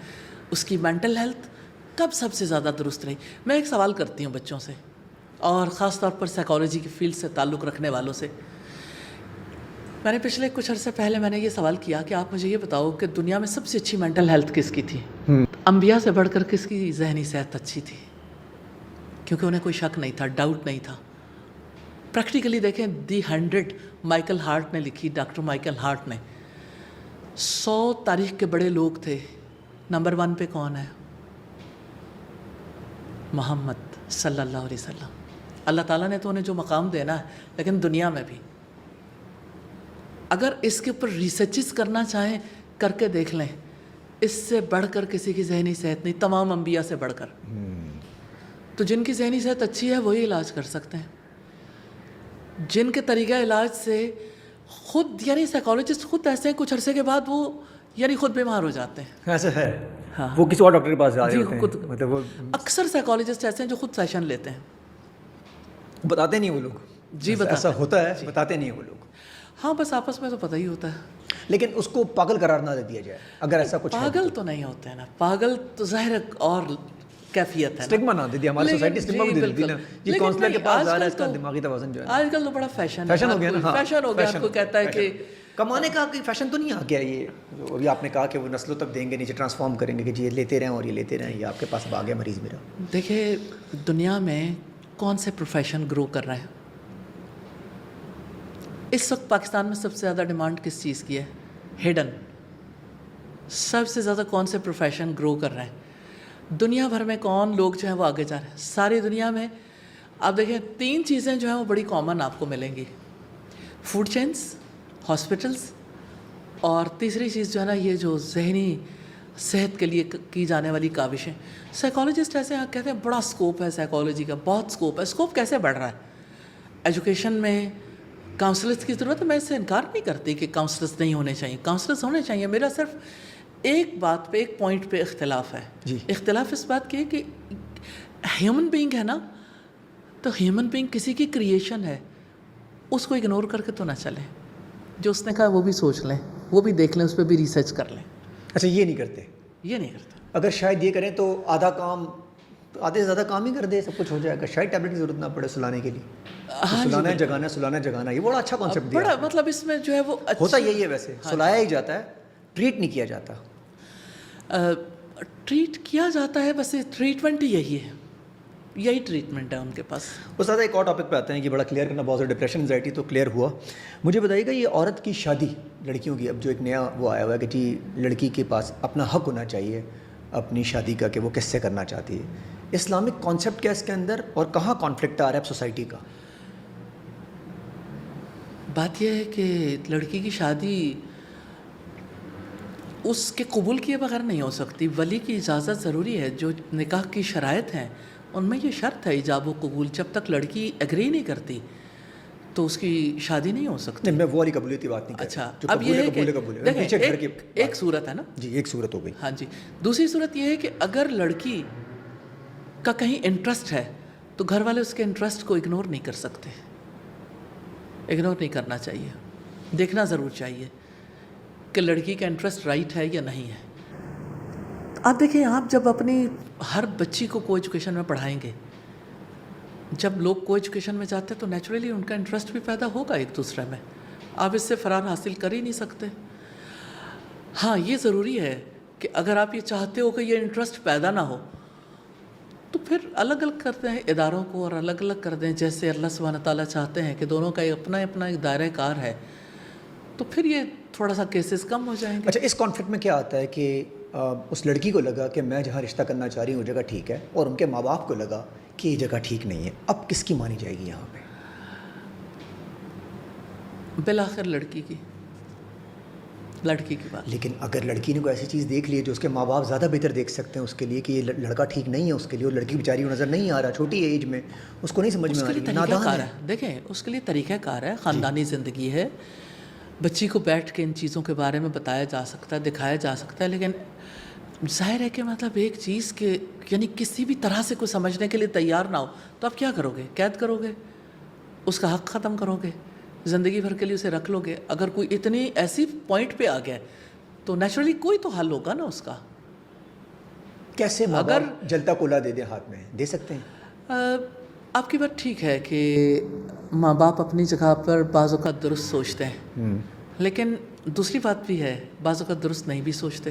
Speaker 1: اس کی مینٹل ہیلتھ کب سب سے زیادہ درست رہی. میں ایک سوال کرتی ہوں بچوں سے اور خاص طور پر سائیکالوجی کی فیلڈ سے تعلق رکھنے والوں سے, میں نے پچھلے کچھ عرصے پہلے میں نے یہ سوال کیا کہ آپ مجھے یہ بتاؤ کہ دنیا میں سب سے اچھی مینٹل ہیلتھ کس کی تھی؟ انبیاء سے بڑھ کر کس کی ذہنی صحت اچھی تھی؟ کیونکہ انہیں کوئی شک نہیں تھا، ڈاؤٹ نہیں تھا. پریکٹیکلی دیکھیں، دی 100 مائیکل ہارٹ نے لکھی، ڈاکٹر مائیکل ہارٹ نے. 100 تاریخ کے بڑے لوگ تھے، نمبر 1 پہ کون ہے؟ محمد صلی اللہ علیہ وسلم. اللہ تعالیٰ نے تو انہیں جو مقام دینا ہے، لیکن دنیا میں بھی اگر اس کے اوپر ریسرچز کرنا چاہیں کر کے دیکھ لیں، اس سے بڑھ کر کسی کی ذہنی صحت نہیں، تمام انبیاء سے بڑھ کر. تو جن کی ذہنی صحت اچھی ہے وہی علاج کر سکتے ہیں. جن کے طریقہ علاج سے خود یعنی سائیکالوجسٹ خود ایسے ہیں، کچھ عرصے کے بعد وہ یعنی خود بیمار ہو جاتے ہیں.
Speaker 2: ایسا ہے؟
Speaker 1: ہاں،
Speaker 2: وہ کسی اور ڈاکٹر کے پاس جا رہے
Speaker 1: جی
Speaker 2: ہوتے
Speaker 1: خود
Speaker 2: ہیں، مطلب وہ
Speaker 1: اکثر سائیکالوجسٹ ایسے ہیں جو خود سیشن لیتے ہیں.
Speaker 2: بتاتے نہیں وہ لوگ.
Speaker 1: جی بتاتے
Speaker 2: ایسا ہوتا ہے، بتاتے نہیں وہ لوگ.
Speaker 1: ہاں، بس آپس میں تو پتہ ہی ہوتا ہے.
Speaker 2: لیکن اس کو پاگل قرار نہ دے دیا جائے اگر ایسا کچھ ہے.
Speaker 1: پاگل تو نہیں ہوتے ہیں نا، پاگل تو ظاہر اور کیفیت ہے.
Speaker 2: اسٹگما نہ دے دیا ہماری سوسائٹی، اسٹگما بھی دے دیتی نا. یہ کاؤنسلر کے پاس جا رہا ہے، اس کا دماغی توازن جو ہے
Speaker 1: آج کل تو بڑا فیشن
Speaker 2: ہو گیا نا.
Speaker 1: فیشن ہو گیا. کوئی کہتا ہے کہ
Speaker 2: کمانے کا کوئی فیشن تو نہیں آ گیا. یہ ابھی آپ نے کہا کہ وہ نسلوں تک دیں گے، نیچے ٹرانسفارم کریں گے کہ جی یہ لیتے رہیں اور یہ لیتے رہیں، یہ آپ کے پاس باغ ہے مریض میرا.
Speaker 1: دیکھیں دنیا میں کون سے پروفیشن گرو کر رہے ہیں اس وقت؟ پاکستان میں سب سے زیادہ ڈیمانڈ کس چیز کی ہے؟ ہڈن. سب سے زیادہ کون سے پروفیشن گرو کر رہے ہیں؟ دنیا بھر میں کون لوگ جو ہیں وہ آگے جا رہے ہیں؟ ساری دنیا میں آپ دیکھیں 3 چیزیں جو ہیں وہ بڑی کامن آپ کو ملیں گی: فوڈ چینس، ہاسپٹلس، اور تیسری چیز جو ہے نا یہ جو ذہنی صحت کے لیے کی جانے والی کاوشیں. سائیکالوجسٹ ایسے کہتے ہیں بڑا اسکوپ ہے سائیکالوجی کا، بہت اسکوپ ہے. اسکوپ کیسے بڑھ رہا ہے؟ ایجوکیشن میں کاؤنسلرس کی ضرورت ہے. میں اس سے انکار نہیں کرتی کہ کاؤنسلرس نہیں ہونے چاہیے، کاؤنسلرس ہونے چاہیے. میرا صرف ایک بات پہ، ایک پوائنٹ پہ اختلاف ہے.
Speaker 2: جی.
Speaker 1: اختلاف اس بات کی ہے کہ ہیومن بینگ ہے نا، تو ہیومن بینگ کسی کی کریشن ہے، اس کو اگنور کر کے تو نہ چلیں. جو اس نے کہا وہ بھی سوچ لیں، وہ بھی دیکھ لیں، اس پہ بھی ریسرچ کر لیں.
Speaker 2: اچھا، یہ نہیں کرتے؟
Speaker 1: یہ نہیں کرتا.
Speaker 2: اگر شاید یہ کریں تو آدھا کام، آدھے سے زیادہ کام ہی کر دے، سب کچھ ہو جائے گا. شاید ٹیبلٹ کی ضرورت نہ پڑے سلانے کے لیے. سلانا ہے جگانا، سلانا ہے جگانا. یہ بڑا اچھا کانسیپٹ دیا.
Speaker 1: بڑا مطلب اس میں جو ہے وہ
Speaker 2: ہوتا یہی ہے ویسے، سلایا ہی جاتا ہے، ٹریٹ نہیں کیا جاتا.
Speaker 1: ٹریٹ کیا جاتا ہے، بس ٹریٹمنٹ ہی یہی ہے، یہی ٹریٹمنٹ ہے ان کے پاس.
Speaker 2: اس زیادہ ایک اور ٹاپک پہ آتے ہیں کہ بڑا کلیئر کرنا بہت زیادہ ڈپریشن انزائٹی تو کلیئر ہوا. مجھے بتائیے گا یہ عورت کی شادی، لڑکیوں کی، اب جو ایک نیا وہ آیا ہوا ہے کہ جی لڑکی کے پاس اپنا حق ہونا چاہیے اپنی شادی کا، کہ وہ کس سے کرنا چاہتی ہے. اسلامک کانسیپٹ کیا اس کے اندر، اور کہاں کانفلکٹ آ رہا ہے سوسائٹی کا؟
Speaker 1: بات یہ ہے کہ لڑکی کی شادی اس کے قبول کیے بغیر نہیں ہو سکتی. ولی کی اجازت ضروری ہے. جو نکاح کی شرائط ہیں ان میں یہ شرط ہے ایجاب و قبول. جب تک لڑکی ایگری نہیں کرتی تو اس کی شادی نہیں ہو سکتی.
Speaker 2: نہیں، میں وہ والی قبولیت کی بات نہیں کر
Speaker 1: اچھا،
Speaker 2: جو
Speaker 1: اب یہ ہے کہ
Speaker 2: دیکھیں
Speaker 1: ایک صورت ہے نا.
Speaker 2: جی، ایک صورت ہو گئی.
Speaker 1: ہاں جی. دوسری صورت یہ ہے کہ اگر لڑکی کا کہیں انٹرسٹ ہے تو گھر والے اس کے انٹرسٹ کو اگنور نہیں کر سکتے. اگنور نہیں کرنا چاہیے، دیکھنا ضرور چاہیے کہ لڑکی کا انٹرسٹ رائٹ ہے یا نہیں ہے. آپ دیکھیں، آپ جب اپنی ہر بچی کو کو ایجوکیشن میں پڑھائیں گے، جب لوگ کو ایجوکیشن میں جاتے ہیں تو نیچرلی ان کا انٹرسٹ بھی پیدا ہوگا ایک دوسرے میں. آپ اس سے فرار حاصل کر ہی نہیں سکتے. ہاں، یہ ضروری ہے کہ اگر آپ یہ چاہتے ہو کہ یہ انٹرسٹ پیدا نہ ہو تو پھر الگ الگ کر دیں اداروں کو، اور الگ الگ کر دیں جیسے اللہ سبحانہ تعالیٰ چاہتے ہیں کہ دونوں کا اپنا اپنا ایک دائرۂ کار ہے. تو پھر یہ تھوڑا سا کیسز کم ہو جائیں گے.
Speaker 2: اچھا، اس کانفلکٹ میں کیا آتا ہے کہ اس لڑکی کو لگا کہ میں جہاں رشتہ کرنا چاہ رہی ہوں وہ جگہ ٹھیک ہے، اور ان کے ماں باپ کو لگا کہ یہ جگہ ٹھیک نہیں ہے. اب کس کی مانی جائے گی یہاں پہ؟
Speaker 1: بالآخر لڑکی کی بات.
Speaker 2: لیکن اگر لڑکی نے کوئی ایسی چیز دیکھ لی ہے جو اس کے ماں باپ زیادہ بہتر دیکھ سکتے ہیں اس کے لیے کہ یہ لڑکا ٹھیک نہیں ہے اس کے لیے، اور لڑکی بیچاری نظر نہیں آ رہا، چھوٹی ایج میں، اس کو نہیں سمجھ میں آ رہی، نادان ہے.
Speaker 1: دیکھیں اس کے لیے طریقہ کار ہے، خاندانی زندگی ہے. بچی کو بیٹھ کے ان چیزوں کے بارے میں بتایا جا سکتا ہے، دکھایا جا سکتا ہے. لیکن ظاہر ہے کہ مطلب ایک چیز کے یعنی کسی بھی طرح سے کوئی سمجھنے کے لیے تیار نہ ہو تو آپ کیا کرو گے؟ قید کرو گے، اس کا حق ختم کرو گے، زندگی بھر کے لیے اسے رکھ لو گے. اگر کوئی اتنی ایسی پوائنٹ پہ آ گیا تو نیچرلی کوئی تو حل ہوگا نا اس کا.
Speaker 2: کیسے اگر جلتا کولا دے دیں ہاتھ میں، دے سکتے ہیں؟
Speaker 1: آپ کی بات ٹھیک ہے کہ ماں باپ اپنی جگہ پر بعض اوقات درست سوچتے ہیں، لیکن دوسری بات بھی ہے، بعض اوقات درست نہیں بھی سوچتے.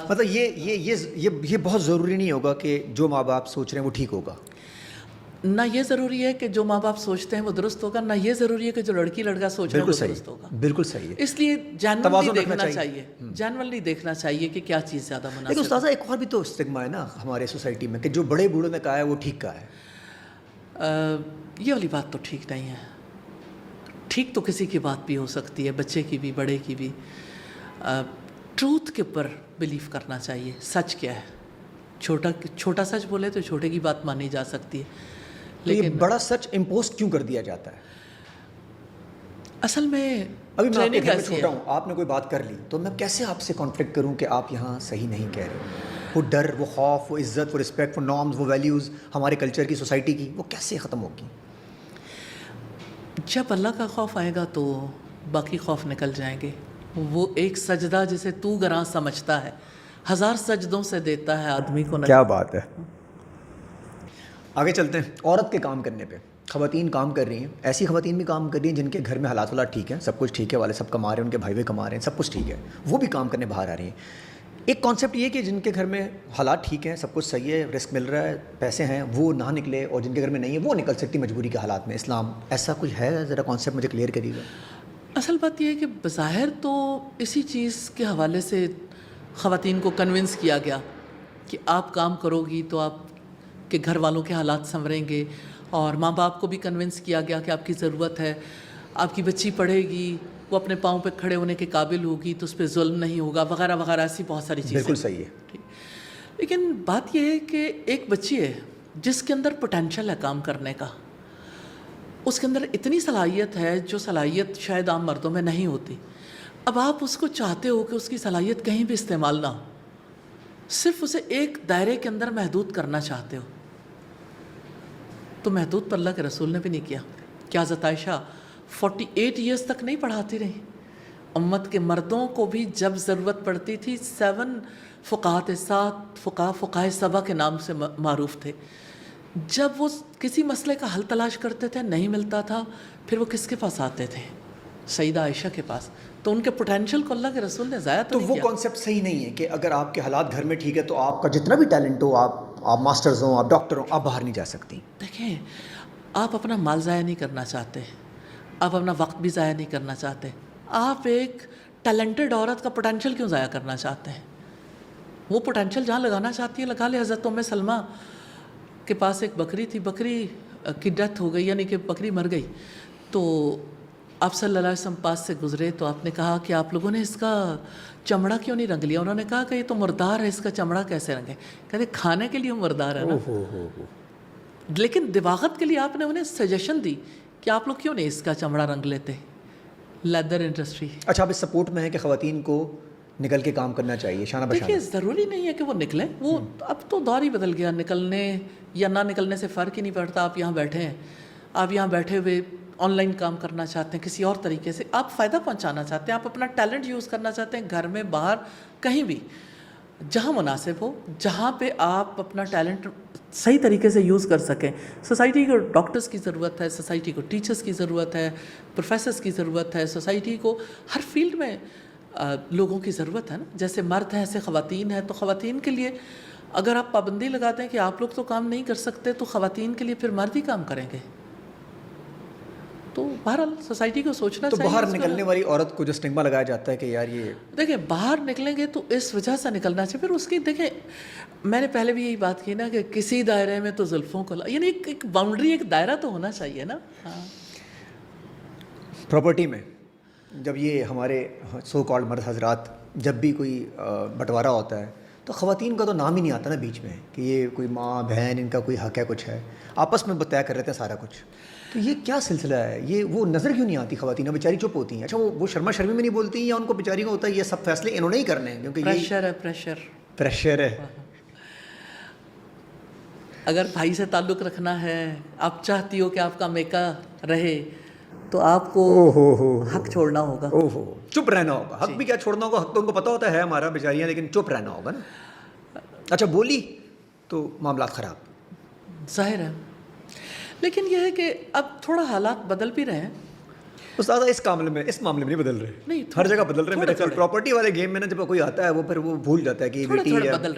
Speaker 2: مطلب یہ بہت ضروری نہیں ہوگا کہ جو ماں باپ سوچ رہے ہیں وہ ٹھیک ہوگا.
Speaker 1: نہ یہ ضروری ہے کہ جو ماں باپ سوچتے ہیں وہ درست ہوگا، نہ یہ ضروری ہے کہ جو لڑکی لڑکا سوچ رہے ہیں وہ درست ہوگا.
Speaker 2: بالکل صحیح ہے.
Speaker 1: اس لیے
Speaker 2: توازن
Speaker 1: جینرلی
Speaker 2: رکھنا
Speaker 1: دیکھنا
Speaker 2: چاہیے.
Speaker 1: جینرلی دیکھنا چاہیے کہ کیا چیز زیادہ
Speaker 2: لیکن
Speaker 1: مناسب ہے.
Speaker 2: استاذہ ایک اور بھی تو اسٹگما ہے نا ہمارے سوسائٹی میں کہ جو بڑے بوڑھوں نے کہا ہے وہ ٹھیک کہا ہے.
Speaker 1: یہ والی بات تو ٹھیک نہیں ہے. ٹھیک تو کسی کی بات بھی ہو سکتی ہے، بچے کی بھی، بڑے کی بھی. ٹروتھ کے اوپر بلیف کرنا چاہیے. سچ کیا ہے؟ چھوٹا سچ بولے تو چھوٹے کی بات مانی جا سکتی ہے،
Speaker 2: لیکن یہ بڑا سچ امپوز کیوں کر دیا جاتا ہے؟
Speaker 1: اصل میں
Speaker 2: ابھی میں آپ کے گھر میں چھوٹا ہوں، آپ نے کوئی بات کر لی تو میں کیسے آپ سے کانفلکٹ کروں کہ آپ یہاں صحیح نہیں کہہ رہے؟ وہ ڈر، وہ خوف، وہ عزت، وہ رسپیکٹ، وہ نارمز، وہ ویلیوز ہمارے کلچر کی، سوسائٹی کی، وہ کیسے ختم ہوگی؟
Speaker 1: جب اللہ کا خوف آئے گا تو باقی خوف نکل جائیں گے. وہ ایک سجدہ جسے تو گراں سمجھتا ہے 1000 سجدوں سے دیتا ہے آدمی کو.
Speaker 2: کیا بات ہے. آگے چلتے ہیں عورت کے کام کرنے پہ. خواتین کام کر رہی ہیں، ایسی خواتین بھی کام کر رہی ہیں جن کے گھر میں حالات ٹھیک ہیں، سب کچھ ٹھیک ہے، والے سب کما رہے ہیں، ان کے بھائی بھی کما رہے ہیں، سب کچھ ٹھیک ہے، وہ بھی کام کرنے باہر آ رہی ہیں. ایک کانسیپٹ یہ کہ جن کے گھر میں حالات ٹھیک ہیں، سب کچھ صحیح ہے، رزق مل رہا ہے، پیسے ہیں، وہ نہ نکلے، اور جن کے گھر میں نہیں ہے وہ نکل سکتی مجبوری کے حالات میں. اسلام ایسا کچھ ہے؟ ذرا کانسیپٹ مجھے کلیئر کریے گا.
Speaker 1: اصل بات یہ ہے کہ بظاہر تو اسی چیز کے حوالے سے خواتین کو کنونس کیا گیا کہ آپ کام کرو گی تو آپ کے گھر والوں کے حالات سنوریں گے، اور ماں باپ کو بھی کنونس کیا گیا کہ آپ کی ضرورت ہے، آپ کی بچی پڑھے گی، وہ اپنے پاؤں پہ کھڑے ہونے کے قابل ہوگی تو اس پہ ظلم نہیں ہوگا، وغیرہ وغیرہ. ایسی بہت ساری چیزیں.
Speaker 2: بالکل صحیح ہے.
Speaker 1: لیکن بات یہ ہے کہ ایک بچی ہے جس کے اندر پوٹینشل ہے کام کرنے کا، اس کے اندر اتنی صلاحیت ہے جو صلاحیت شاید عام مردوں میں نہیں ہوتی. اب آپ اس کو چاہتے ہو کہ اس کی صلاحیت کہیں بھی استعمال نہ ہو، صرف اسے ایک دائرے کے اندر محدود کرنا چاہتے ہو. تو محدود تو اللہ کے رسول نے بھی نہیں کیا. کیا حضرت عائشہ 48 ایئرس تک نہیں پڑھاتی رہی؟ امت کے مردوں کو بھی جب ضرورت پڑتی تھی 7 فقہات، 7 فقہائے سبع کے نام سے معروف تھے. جب وہ کسی مسئلے کا حل تلاش کرتے تھے نہیں ملتا تھا، پھر وہ کس کے پاس آتے تھے؟ سیدہ عائشہ کے پاس. تو ان کے پوٹینشیل کو اللہ کے رسول نے ضائع تو نہیں
Speaker 2: وہ
Speaker 1: کیا.
Speaker 2: کانسیپٹ صحیح نہیں ہے کہ اگر آپ کے حالات گھر میں ٹھیک ہے تو آپ کا جتنا بھی ٹیلنٹ ہو، آپ ماسٹرز ہوں، آپ ڈاکٹر ہوں، آپ باہر نہیں جا سکتی.
Speaker 1: دیکھیں، آپ اپنا مال ضائع نہیں کرنا چاہتے، آپ اپنا وقت بھی ضائع نہیں کرنا چاہتے. آپ ایک ٹیلنٹڈ عورت کا پوٹینشیل کیوں ضائع کرنا چاہتے ہیں؟ وہ پوٹینشیل جہاں لگانا چاہتی ہے لگا لے. حضرت ام سلمہ کے پاس ایک بکری تھی، بکری کی ڈیتھ ہو گئی، یعنی کہ بکری مر گئی. تو آپ صلی اللہ علیہ وسلم پاس سے گزرے تو آپ نے کہا کہ آپ لوگوں نے اس کا چمڑا کیوں نہیں رنگ لیا؟ انہوں نے کہا کہ یہ تو مردار ہے، اس کا چمڑا کیسے رنگے؟ کہتے کھانے کے لیے مردار ہے نا. لیکن دماغت کے لیے آپ نے انہیں سجیشن دی کہ آپ لوگ کیوں نہیں اس کا چمڑا رنگ لیتے. Leather industry.
Speaker 2: اچھا، آپ اس سپورٹ میں ہیں کہ خواتین کو نکل کے کام کرنا چاہیے شانہ بشانہ؟
Speaker 1: دیکھیے، ضروری نہیں ہے کہ وہ نکلیں. وہ اب تو دور ہی بدل گیا، نکلنے یا نہ نکلنے سے فرق ہی نہیں پڑتا. آپ یہاں بیٹھے ہیں، آپ یہاں بیٹھے ہوئے آن لائن کام کرنا چاہتے ہیں، کسی اور طریقے سے آپ فائدہ پہنچانا چاہتے ہیں، آپ اپنا ٹیلنٹ یوز کرنا چاہتے ہیں، گھر میں، باہر، کہیں بھی جہاں مناسب ہو، جہاں پہ آپ اپنا ٹیلنٹ صحیح طریقے سے یوز کر سکیں. سوسائٹی کو ڈاکٹرز کی ضرورت ہے، سوسائٹی کو ٹیچرز کی ضرورت ہے، پروفیسرز کی ضرورت ہے، سوسائٹی کو ہر فیلڈ میں لوگوں کی ضرورت ہے نا. جیسے مرد ہیں ایسے خواتین ہیں. تو خواتین کے لیے اگر آپ پابندی لگا دیں کہ آپ لوگ تو کام نہیں کر سکتے، تو خواتین کے لیے پھر مرد ہی کام کریں گے. تو بہرحال سوسائٹی کو سوچنا چاہیے.
Speaker 2: تو باہر نکلنے والی عورت کو جو اسٹگما لگایا جاتا ہے کہ یار یہ
Speaker 1: دیکھیں، باہر نکلیں گے تو اس وجہ سے نکلنا چاہیے. پھر اس کی دیکھیں، میں نے پہلے بھی یہی بات کی نا کہ کسی دائرے میں تو زلفوں کو یعنی ایک باؤنڈری، ایک دائرہ تو ہونا چاہیے نا. ہاں،
Speaker 2: پراپرٹی میں جب یہ ہمارے سو کالڈ مرد حضرات جب بھی کوئی بٹوارا ہوتا ہے تو خواتین کا تو نام ہی نہیں آتا نا بیچ میں کہ یہ کوئی ماں بہن، ان کا کوئی حق ہے، کچھ ہے، آپس میں طے کر رہتے ہیں سارا کچھ. تو یہ کیا سلسلہ ہے؟ یہ وہ نظر کیوں نہیں آتی خواتین؟ بیچاری چپ ہوتی ہیں. اچھا، وہ شرما شرمی میں نہیں بولتی ہیں، یا ان کو بیچاری کو ہوتا ہے یہ سب فیصلے انہوں نے ہی کرنے ہیں کیونکہ پریشر ہے.
Speaker 1: اگر بھائی سے تعلق رکھنا ہے، آپ چاہتی ہو کہ آپ کا میکا رہے، تو آپ کو حق چھوڑنا ہوگا.
Speaker 2: چپ رہنا ہوگا. حق بھی کیا چھوڑنا ہوگا؟ حق تو ان کو پتہ ہوتا ہے ہمارا بیچاریاں، لیکن چپ رہنا ہوگا نا. اچھا، بولی تو معاملات خراب.
Speaker 1: ظاہر ہے. لیکن یہ ہے کہ اب تھوڑا حالات بدل بھی رہے ہیں.
Speaker 2: استاد اس معاملے میں نہیں بدل رہے,
Speaker 1: نہیں,
Speaker 2: ہر جگہ بدل رہے ہیں میرے خیال. پراپرٹی والے گیم میں نا جب کوئی آتا ہے وہ پھر وہ بھول جاتا ہے کہ
Speaker 1: تھوڑے
Speaker 2: بیٹی
Speaker 1: تھوڑے
Speaker 2: ہے.
Speaker 1: بدل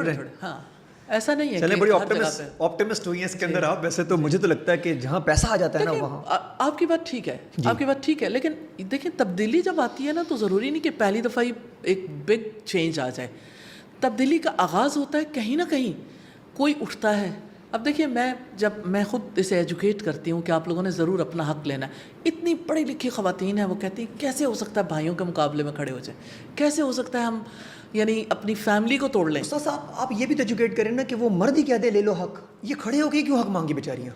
Speaker 1: رہے ہیں. ہاں, ایسا نہیں ہے.
Speaker 2: چلیں, بڑی آپٹمسٹ ہوئی ہیں اس کے اندر آپ. ویسے تو مجھے تو لگتا ہے کہ جہاں پیسہ آ جاتا ہے نا وہاں.
Speaker 1: آپ کی بات ٹھیک ہے, آپ کی بات ٹھیک ہے, لیکن دیکھیں تبدیلی جب آتی ہے نا تو ضروری نہیں کہ پہلی دفعہ ہی ایک بگ چینج آ جائے. تبدیلی کا آغاز ہوتا ہے کہیں نہ کہیں, کوئی اٹھتا ہے. اب دیکھیے میں خود اسے ایجوکیٹ کرتی ہوں کہ آپ لوگوں نے ضرور اپنا حق لینا ہے. اتنی پڑھی لکھی خواتین ہیں, وہ کہتی ہیں کیسے ہو سکتا ہے بھائیوں کے مقابلے میں کھڑے ہو جائیں, کیسے ہو سکتا ہے ہم یعنی اپنی فیملی کو توڑ لیں.
Speaker 2: استاد صاحب آپ یہ بھی تو ایجوکیٹ کریں نا کہ وہ مرد ہی کیا دے, لے لو حق, یہ کھڑے ہو کے کیوں حق مانگی بیچاریاں.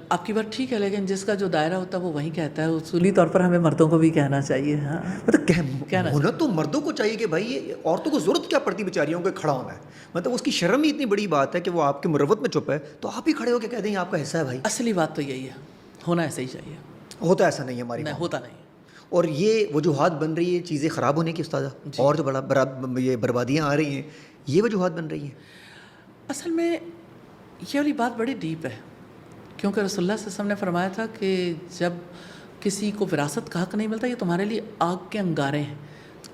Speaker 1: آپ کی بات ٹھیک ہے, لیکن جس کا جو دائرہ ہوتا ہے وہ وہیں کہتا ہے. اصولی طور پر ہمیں مردوں کو بھی کہنا چاہیے. ہاں,
Speaker 2: مطلب ہونا تو مردوں کو چاہیے کہ بھائی یہ عورتوں کو ضرورت کیا پڑتی بیچاریوں کو کھڑا ہونا ہے. مطلب اس کی شرم ہی اتنی بڑی بات ہے کہ وہ آپ کے مروت میں چپ ہے تو آپ ہی کھڑے ہو کے کہہ دیں آپ کا حصہ ہے بھائی.
Speaker 1: اصلی بات تو یہی ہے, ہونا ایسا ہی چاہیے.
Speaker 2: ہوتا ایسا نہیں ہے ہماری,
Speaker 1: ہوتا نہیں.
Speaker 2: اور یہ وجوہات بن رہی ہے چیزیں خراب ہونے کی استاد, اور جو یہ بربادیاں آ رہی ہیں یہ وجوہات بن رہی ہیں.
Speaker 1: اصل میں یہ والی بات بڑی ڈیپ ہے, کیونکہ رسول اللہ صلی اللہ علیہ وسلم نے فرمایا تھا کہ جب کسی کو وراثت کا حق نہیں ملتا, یہ تمہارے لیے آگ کے انگارے ہیں.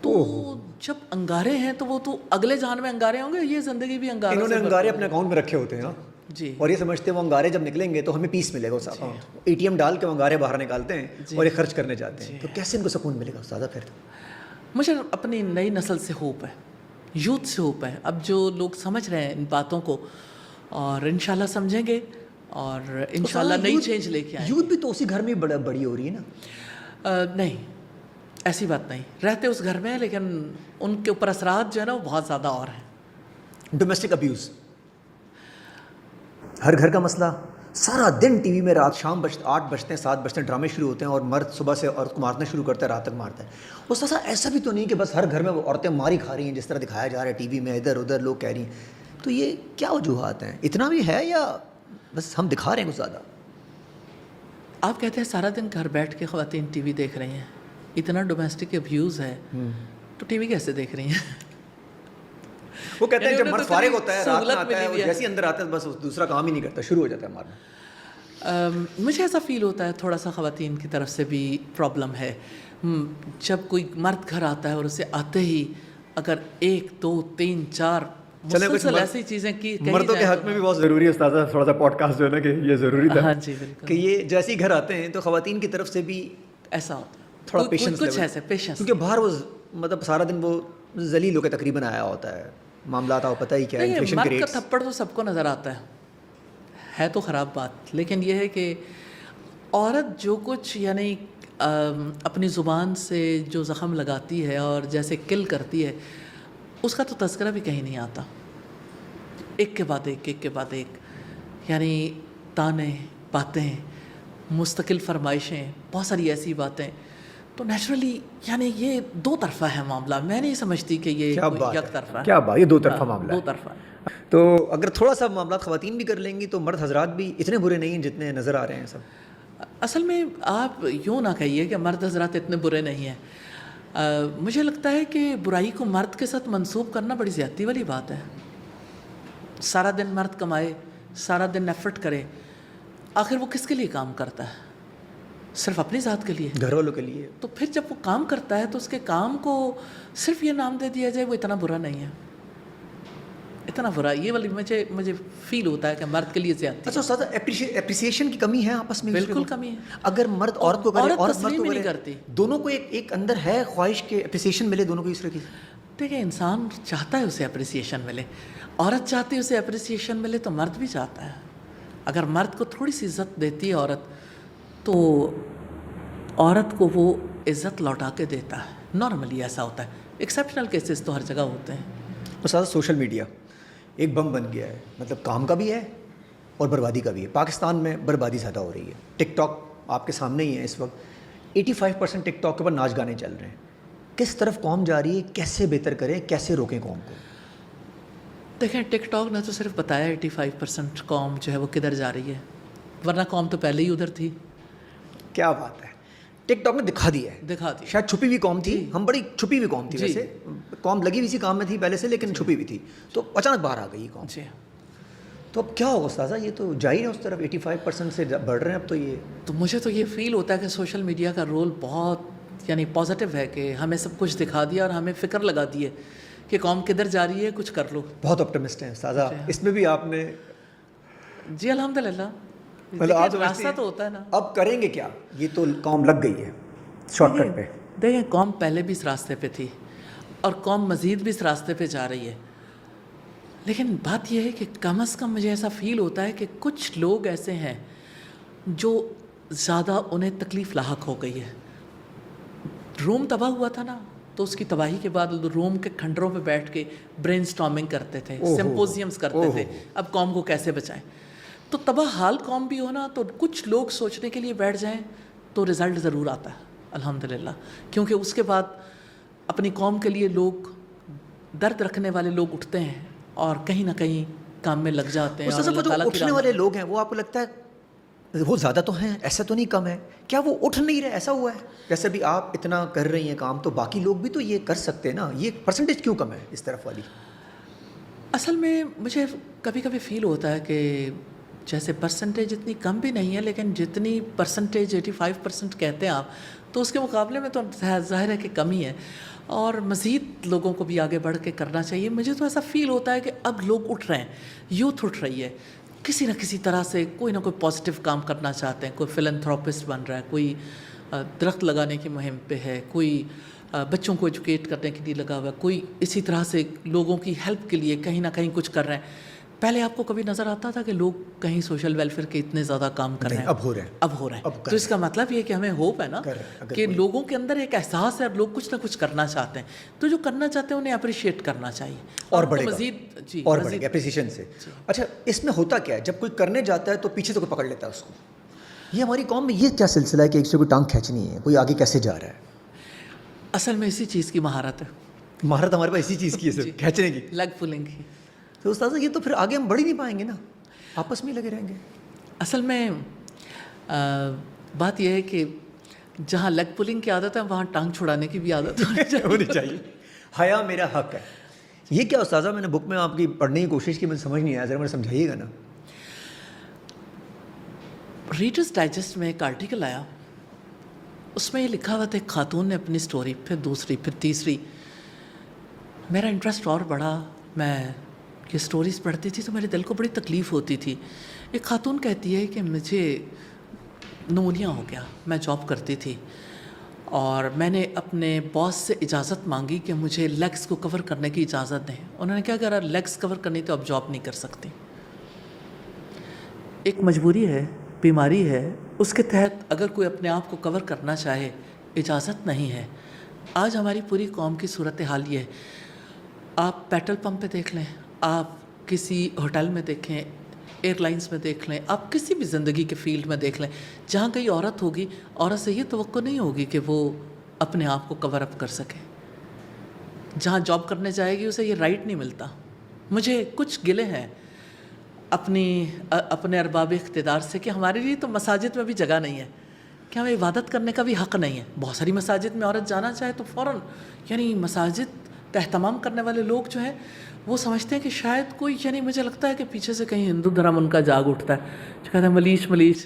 Speaker 1: تو جب انگارے ہیں تو وہ تو اگلے جہان میں انگارے ہوں گے, یہ زندگی بھی انگاروں سے.
Speaker 2: انہوں نے انگارے اپنے اکاؤنٹ میں رکھے ہوتے ہیں
Speaker 1: جی, اور
Speaker 2: یہ سمجھتے ہیں وہ انگارے جب نکلیں گے تو ہمیں پیس ملے گا اس اکاؤنٹ. اے ٹی ایم ڈال کے انگارے باہر نکالتے ہیں اور یہ خرچ کرنے جاتے ہیں. تو کیسے ان کو سکون ملے گا استاد پھر؟
Speaker 1: مجھے اپنی نئی نسل سے ہوپ ہے, یوتھ سے ہوپ ہے. اب جو لوگ سمجھ رہے ہیں ان باتوں کو اور انشاءاللہ سمجھیں گے اور انشاءاللہ نئی چینج لے کے آئیں.
Speaker 2: یوتھ بھی تو اسی گھر میں بڑی ہو رہی ہے نا.
Speaker 1: نہیں, ایسی بات نہیں. رہتے اس گھر میں ہیں لیکن ان کے اوپر اثرات جو ہے نا وہ بہت زیادہ اور ہیں.
Speaker 2: ڈومیسٹک ابیوز, ہر گھر کا مسئلہ. سارا دن ٹی وی میں رات شام 8 بجتے ہیں 7 بجتے ہیں ڈرامے شروع ہوتے ہیں اور مرد صبح سے عورت کو مارنا شروع کرتا ہے, رات تک مارتا ہے. اس طرح ایسا بھی تو نہیں کہ بس ہر گھر میں وہ عورتیں ماری کھا رہی ہیں جس طرح دکھایا جا رہا ہے ٹی وی میں, ادھر ادھر لوگ کہہ رہی ہیں. تو یہ کیا وجوہات ہیں؟ اتنا بھی ہے یا بس ہم دکھا رہے ہیں کچھ زیادہ؟
Speaker 1: آپ کہتے ہیں سارا دن گھر بیٹھ کے خواتین ٹی وی دیکھ رہی ہیں, اتنا ڈومیسٹک ابیوز ہے تو ٹی وی کیسے دیکھ رہی ہیں؟
Speaker 2: وہ کہتے ہیں جب مرد فارغ ہوتا ہے رات میں آتا ہے وہ جیسے اندر آتا ہے بس دوسرا کام ہی نہیں کرتا, شروع ہو جاتا ہے مارنا.
Speaker 1: مجھے ایسا فیل ہوتا ہے تھوڑا سا خواتین کی طرف سے بھی پرابلم ہے. جب کوئی مرد گھر آتا ہے اور اسے آتے ہی اگر 1 2 3 4 مسلسل ایسی چیزیں کی
Speaker 2: مردوں کے حق میں بھی بہت ضروری ہے استاد, تھوڑا سا پوڈ کاسٹ جو ہے نا کہ یہ ضروری تھا.
Speaker 1: ہاں جی بالکل,
Speaker 2: کہ یہ جیسے ہی گھر آتے ہیں تو خواتین کی طرف سے بھی
Speaker 1: ایسا ہوتا ہے
Speaker 2: تھوڑا پیشنس,
Speaker 1: کچھ ایسے پیشنس,
Speaker 2: کیونکہ باہر وہ مطلب سارا دن وہ ذلیل ہو کے تقریباً آیا ہوتا ہے, معاملات آپ پتہ ہی کیا ہے, انفلیشن کے ریٹس.
Speaker 1: مرد کا تھپڑ تو سب کو نظر آتا ہے تو خراب بات, لیکن یہ ہے کہ عورت جو کچھ یعنی اپنی زبان سے جو زخم لگاتی ہے اور جیسے کل کرتی ہے اس کا تو تذکرہ بھی کہیں نہیں آتا. ایک کے بعد ایک یعنی تانے, باتیں, مستقل فرمائشیں, بہت ساری ایسی باتیں. تو نیچرلی یعنی یہ 2 طرفہ ہے معاملہ. میں نہیں سمجھتی کہ یہ یک طرفہ ہے.
Speaker 2: کیا بات, یہ 2 طرفہ معاملہ ہے.
Speaker 1: 2 طرفہ ہے.
Speaker 2: تو اگر تھوڑا سا معاملات خواتین بھی کر لیں گی تو مرد حضرات بھی اتنے برے نہیں ہیں جتنے نظر آ رہے ہیں سب.
Speaker 1: اصل میں آپ یوں نہ کہیے کہ مرد حضرات اتنے برے نہیں ہیں. مجھے لگتا ہے کہ برائی کو مرد کے ساتھ منسوب کرنا بڑی زیادتی والی بات ہے. سارا دن مرد کمائے, سارا دن ایفرٹ کرے, آخر وہ کس کے لیے کام کرتا ہے؟ صرف اپنی ذات کے لیے,
Speaker 2: گھر والوں کے لیے.
Speaker 1: تو پھر جب وہ کام کرتا ہے تو اس کے کام کو صرف یہ نام دے دیا جائے وہ اتنا برا نہیں ہے. اتنا برا یہ والی مجھے فیل ہوتا ہے کہ مرد کے لیے زیادتی.
Speaker 2: اچھا استاد, اپریسیشن کی کمی ہے آپس میں؟
Speaker 1: بالکل کمی ہے.
Speaker 2: اگر مرد عورت کو کرے, عورت مرد کو
Speaker 1: نہیں کرتی,
Speaker 2: دونوں کو ایک اندر ہے خواہش کہ اپریسیشن ملے دونوں کو اس طرح کی.
Speaker 1: دیکھیں انسان چاہتا ہے اسے اپریسیشن ملے, عورت چاہتی ہے اسے اپریسیشن ملے تو مرد بھی چاہتا ہے. اگر مرد کو تھوڑی سی عزت دیتی ہے عورت تو عورت کو وہ عزت لوٹا کے دیتا ہے. نارملی ایسا ہوتا ہے, ایکسیپشنل کیسز تو ہر جگہ ہوتے ہیں.
Speaker 2: استاد سوشل میڈیا ایک بم بن گیا ہے, مطلب کام کا بھی ہے اور بربادی کا بھی ہے. پاکستان میں بربادی زیادہ ہو رہی ہے. ٹک ٹاک آپ کے سامنے ہی ہے اس وقت, 85% ٹک ٹاک کے اوپر ناچ گانے چل رہے ہیں. کس طرف قوم جا رہی ہے, کیسے بہتر کریں, کیسے روکیں قوم کو؟
Speaker 1: دیکھیں ٹک ٹاک نے تو صرف بتایا 85% قوم جو ہے وہ کدھر جا رہی ہے, ورنہ قوم تو پہلے ہی ادھر تھی.
Speaker 2: کیا بات ہے, ٹک ٹاک نے دکھا دیا ہے. شاید چھپی ہوئی قوم تھی, ہم بڑی چھپی ہوئی قوم تھی. ویسے قوم لگی ہوئی سی کام میں تھی پہلے سے, لیکن چھپی ہوئی تھی, تو اچانک باہر آ گئی قوم. تو اب کیا ہوگا استاذہ, یہ تو جا ہی رہے ہیں اس طرف, 85% سے بڑھ رہے ہیں اب تو یہ.
Speaker 1: تو مجھے تو یہ فیل ہوتا ہے کہ سوشل میڈیا کا رول بہت یعنی پازیٹیو ہے, کہ ہمیں سب کچھ دکھا دیا اور ہمیں فکر لگا دی ہے کہ قوم کدھر جا رہی ہے, کچھ کر لو.
Speaker 2: بہت آپٹمسٹ ہیں استاذہ, اس میں بھی آپ نے
Speaker 1: جی الحمدللہ.
Speaker 2: مطلب آپ
Speaker 1: راستہ تو ہوتا ہے نا.
Speaker 2: اب کریں گے کیا, یہ تو قوم لگ گئی ہے شارٹ کٹ پہ.
Speaker 1: دیکھیں قوم پہلے بھی اس راستے پہ تھی اور قوم مزید بھی اس راستے پہ جا رہی ہے, لیکن بات یہ ہے کہ کم از کم مجھے ایسا فیل ہوتا ہے کہ کچھ لوگ ایسے ہیں جو زیادہ انہیں تکلیف لاحق ہو گئی ہے. روم تباہ ہوا تھا نا, تو اس کی تباہی کے بعد روم کے کھنڈروں پہ بیٹھ کے برین سٹارمنگ کرتے تھے, سمپوزیمز کرتے تھے, اب قوم کو کیسے بچائیں. تو تباہ حال قوم بھی ہو نا, تو کچھ لوگ سوچنے کے لیے بیٹھ جائیں تو رزلٹ ضرور آتا ہے الحمدللہ, کیونکہ اس کے بعد اپنی قوم کے لیے لوگ درد رکھنے والے لوگ اٹھتے ہیں اور کہیں نہ کہیں کام میں لگ جاتے ہیں. اور اللہ تعالیٰ کی
Speaker 2: اٹھنے والے لوگ ہیں وہ آپ کو لگتا ہے وہ زیادہ تو ہیں, ایسا تو نہیں کم ہے کیا, وہ اٹھ نہیں رہے, ایسا ہوا ہے؟ جیسے بھی آپ اتنا کر رہی ہیں کام, تو باقی لوگ بھی تو یہ کر سکتے ہیں نا, یہ پرسنٹیج کیوں کم ہے اس طرف والی؟
Speaker 1: اصل میں مجھے کبھی کبھی فیل ہوتا ہے کہ جیسے پرسنٹیج اتنی کم بھی نہیں ہے, لیکن جتنی پرسنٹیج 85% کہتے ہیں آپ, تو اس کے مقابلے میں تو ظاہر ہے کہ کم ہی ہے, اور مزید لوگوں کو بھی آگے بڑھ کے کرنا چاہیے. مجھے تو ایسا فیل ہوتا ہے کہ اب لوگ اٹھ رہے ہیں, یوتھ اٹھ رہی ہے, کسی نہ کسی طرح سے کوئی نہ کوئی پازیٹیو کام کرنا چاہتے ہیں. کوئی فلنتھراپسٹ بن رہا ہے, کوئی درخت لگانے کی مہم پہ ہے, کوئی بچوں کو ایجوکیٹ کرنے کے لیے لگا ہوا ہے, کوئی اسی طرح سے لوگوں کی ہیلپ کے لیے کہیں نہ کہیں کچھ کر رہے ہیں. پہلے آپ کو کبھی نظر آتا تھا کہ لوگ کہیں سوشل ویلفیئر کے اتنے زیادہ کام کر رہے ہیں؟
Speaker 2: اب ہو رہے ہیں,
Speaker 1: اب ہو رہے ہیں. تو اس کا مطلب یہ کہ ہمیں ہوپ ہے نا کہ لوگوں کے اندر ایک احساس ہے اور لوگ کچھ نہ کچھ کرنا چاہتے ہیں, تو جو کرنا چاہتے ہیں انہیں اپریشیٹ کرنا چاہیے
Speaker 2: اور بڑھے
Speaker 1: مزید. جی
Speaker 2: اور بڑھے گا اپریسیشن سے. اچھا, اس میں ہوتا کیا ہے جب کوئی کرنے جاتا ہے تو پیچھے سے کوئی پکڑ لیتا ہے اس کو؟ یہ ہماری قوم میں یہ کیا سلسلہ ہے کہ ایک سے کوئی ٹانگ کھینچنی ہے, کوئی آگے کیسے جا رہا ہے؟
Speaker 1: اصل میں اسی چیز کی مہارت ہے.
Speaker 2: مہارت ہمارے پاس اسی چیز کی ہے, کھینچنے کی,
Speaker 1: لگ پلنگ کی.
Speaker 2: تو استاذہ یہ تو پھر آگے ہم بڑھ ہی نہیں پائیں گے نا, آپس میں لگے رہیں گے.
Speaker 1: اصل میں بات یہ ہے کہ جہاں لیگ پولنگ کی عادت ہے وہاں ٹانگ چھڑانے کی بھی عادت
Speaker 2: ہونی چاہیے. حیا میرا حق ہے. یہ کیا استاذہ, میں نے بک میں آپ کی پڑھنے کی کوشش کی, مجھے سمجھ نہیں آیا, ذرا مجھے سمجھائیے گا نا.
Speaker 1: ریڈرز ڈائجسٹ میں ایک آرٹیکل آیا, اس میں یہ لکھا ہوا تھا ایک خاتون نے اپنی سٹوری, پھر دوسری, پھر تیسری. میرا انٹرسٹ اور بڑھا, میں یہ سٹوریز پڑھتی تھی تو میرے دل کو بڑی تکلیف ہوتی تھی. ایک خاتون کہتی ہے کہ مجھے نمونیا ہو گیا, میں جاب کرتی تھی اور میں نے اپنے باس سے اجازت مانگی کہ مجھے لیگس کو کور کرنے کی اجازت دیں. انہوں نے کیا کہا, اگر لیگس کور کرنی تو اب جاب نہیں کر سکتی. ایک مجبوری ہے, بیماری ہے, اس کے تحت اگر کوئی اپنے آپ کو کور کرنا چاہے اجازت نہیں ہے. آج ہماری پوری قوم کی صورتحال یہ ہے, آپ پیٹرول پمپ پہ دیکھ لیں, آپ کسی ہوٹل میں دیکھیں, ایئر لائنس میں دیکھ لیں, آپ کسی بھی زندگی کے فیلڈ میں دیکھ لیں, جہاں کئی عورت ہوگی, عورت سے یہ توقع نہیں ہوگی کہ وہ اپنے آپ کو کور اپ کر سکے. جہاں جاب کرنے جائے گی اسے یہ رائٹ نہیں ملتا. مجھے کچھ گلے ہیں اپنے ارباب اقتدار سے کہ ہمارے لیے تو مساجد میں بھی جگہ نہیں ہے, کہ ہمیں عبادت کرنے کا بھی حق نہیں ہے. بہت ساری مساجد میں عورت جانا چاہے تو فوراً, یعنی مساجد کا اہتمام کرنے والے لوگ جو ہیں وہ سمجھتے ہیں کہ شاید کوئی, یعنی مجھے لگتا ہے کہ پیچھے سے کہیں ہندو دھرم ان کا جاگ اٹھتا ہے, جو کہتے ہیں ملیش.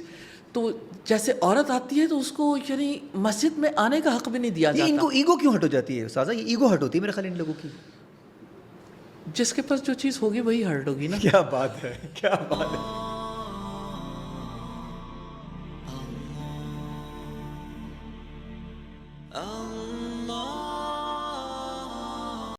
Speaker 1: تو جیسے عورت آتی ہے تو اس کو یعنی مسجد میں آنے کا حق بھی نہیں دیا جاتا.
Speaker 2: ان کو ایگو کیوں ہٹ ہو جاتی ہے استاذہ, یہ ایگو ہٹ ہوتی ہے میرے خیال ان لوگوں کی.
Speaker 1: جس کے پاس جو چیز ہوگی وہی ہرٹ ہوگی نا.
Speaker 2: کیا بات ہے, کیا بات ہے.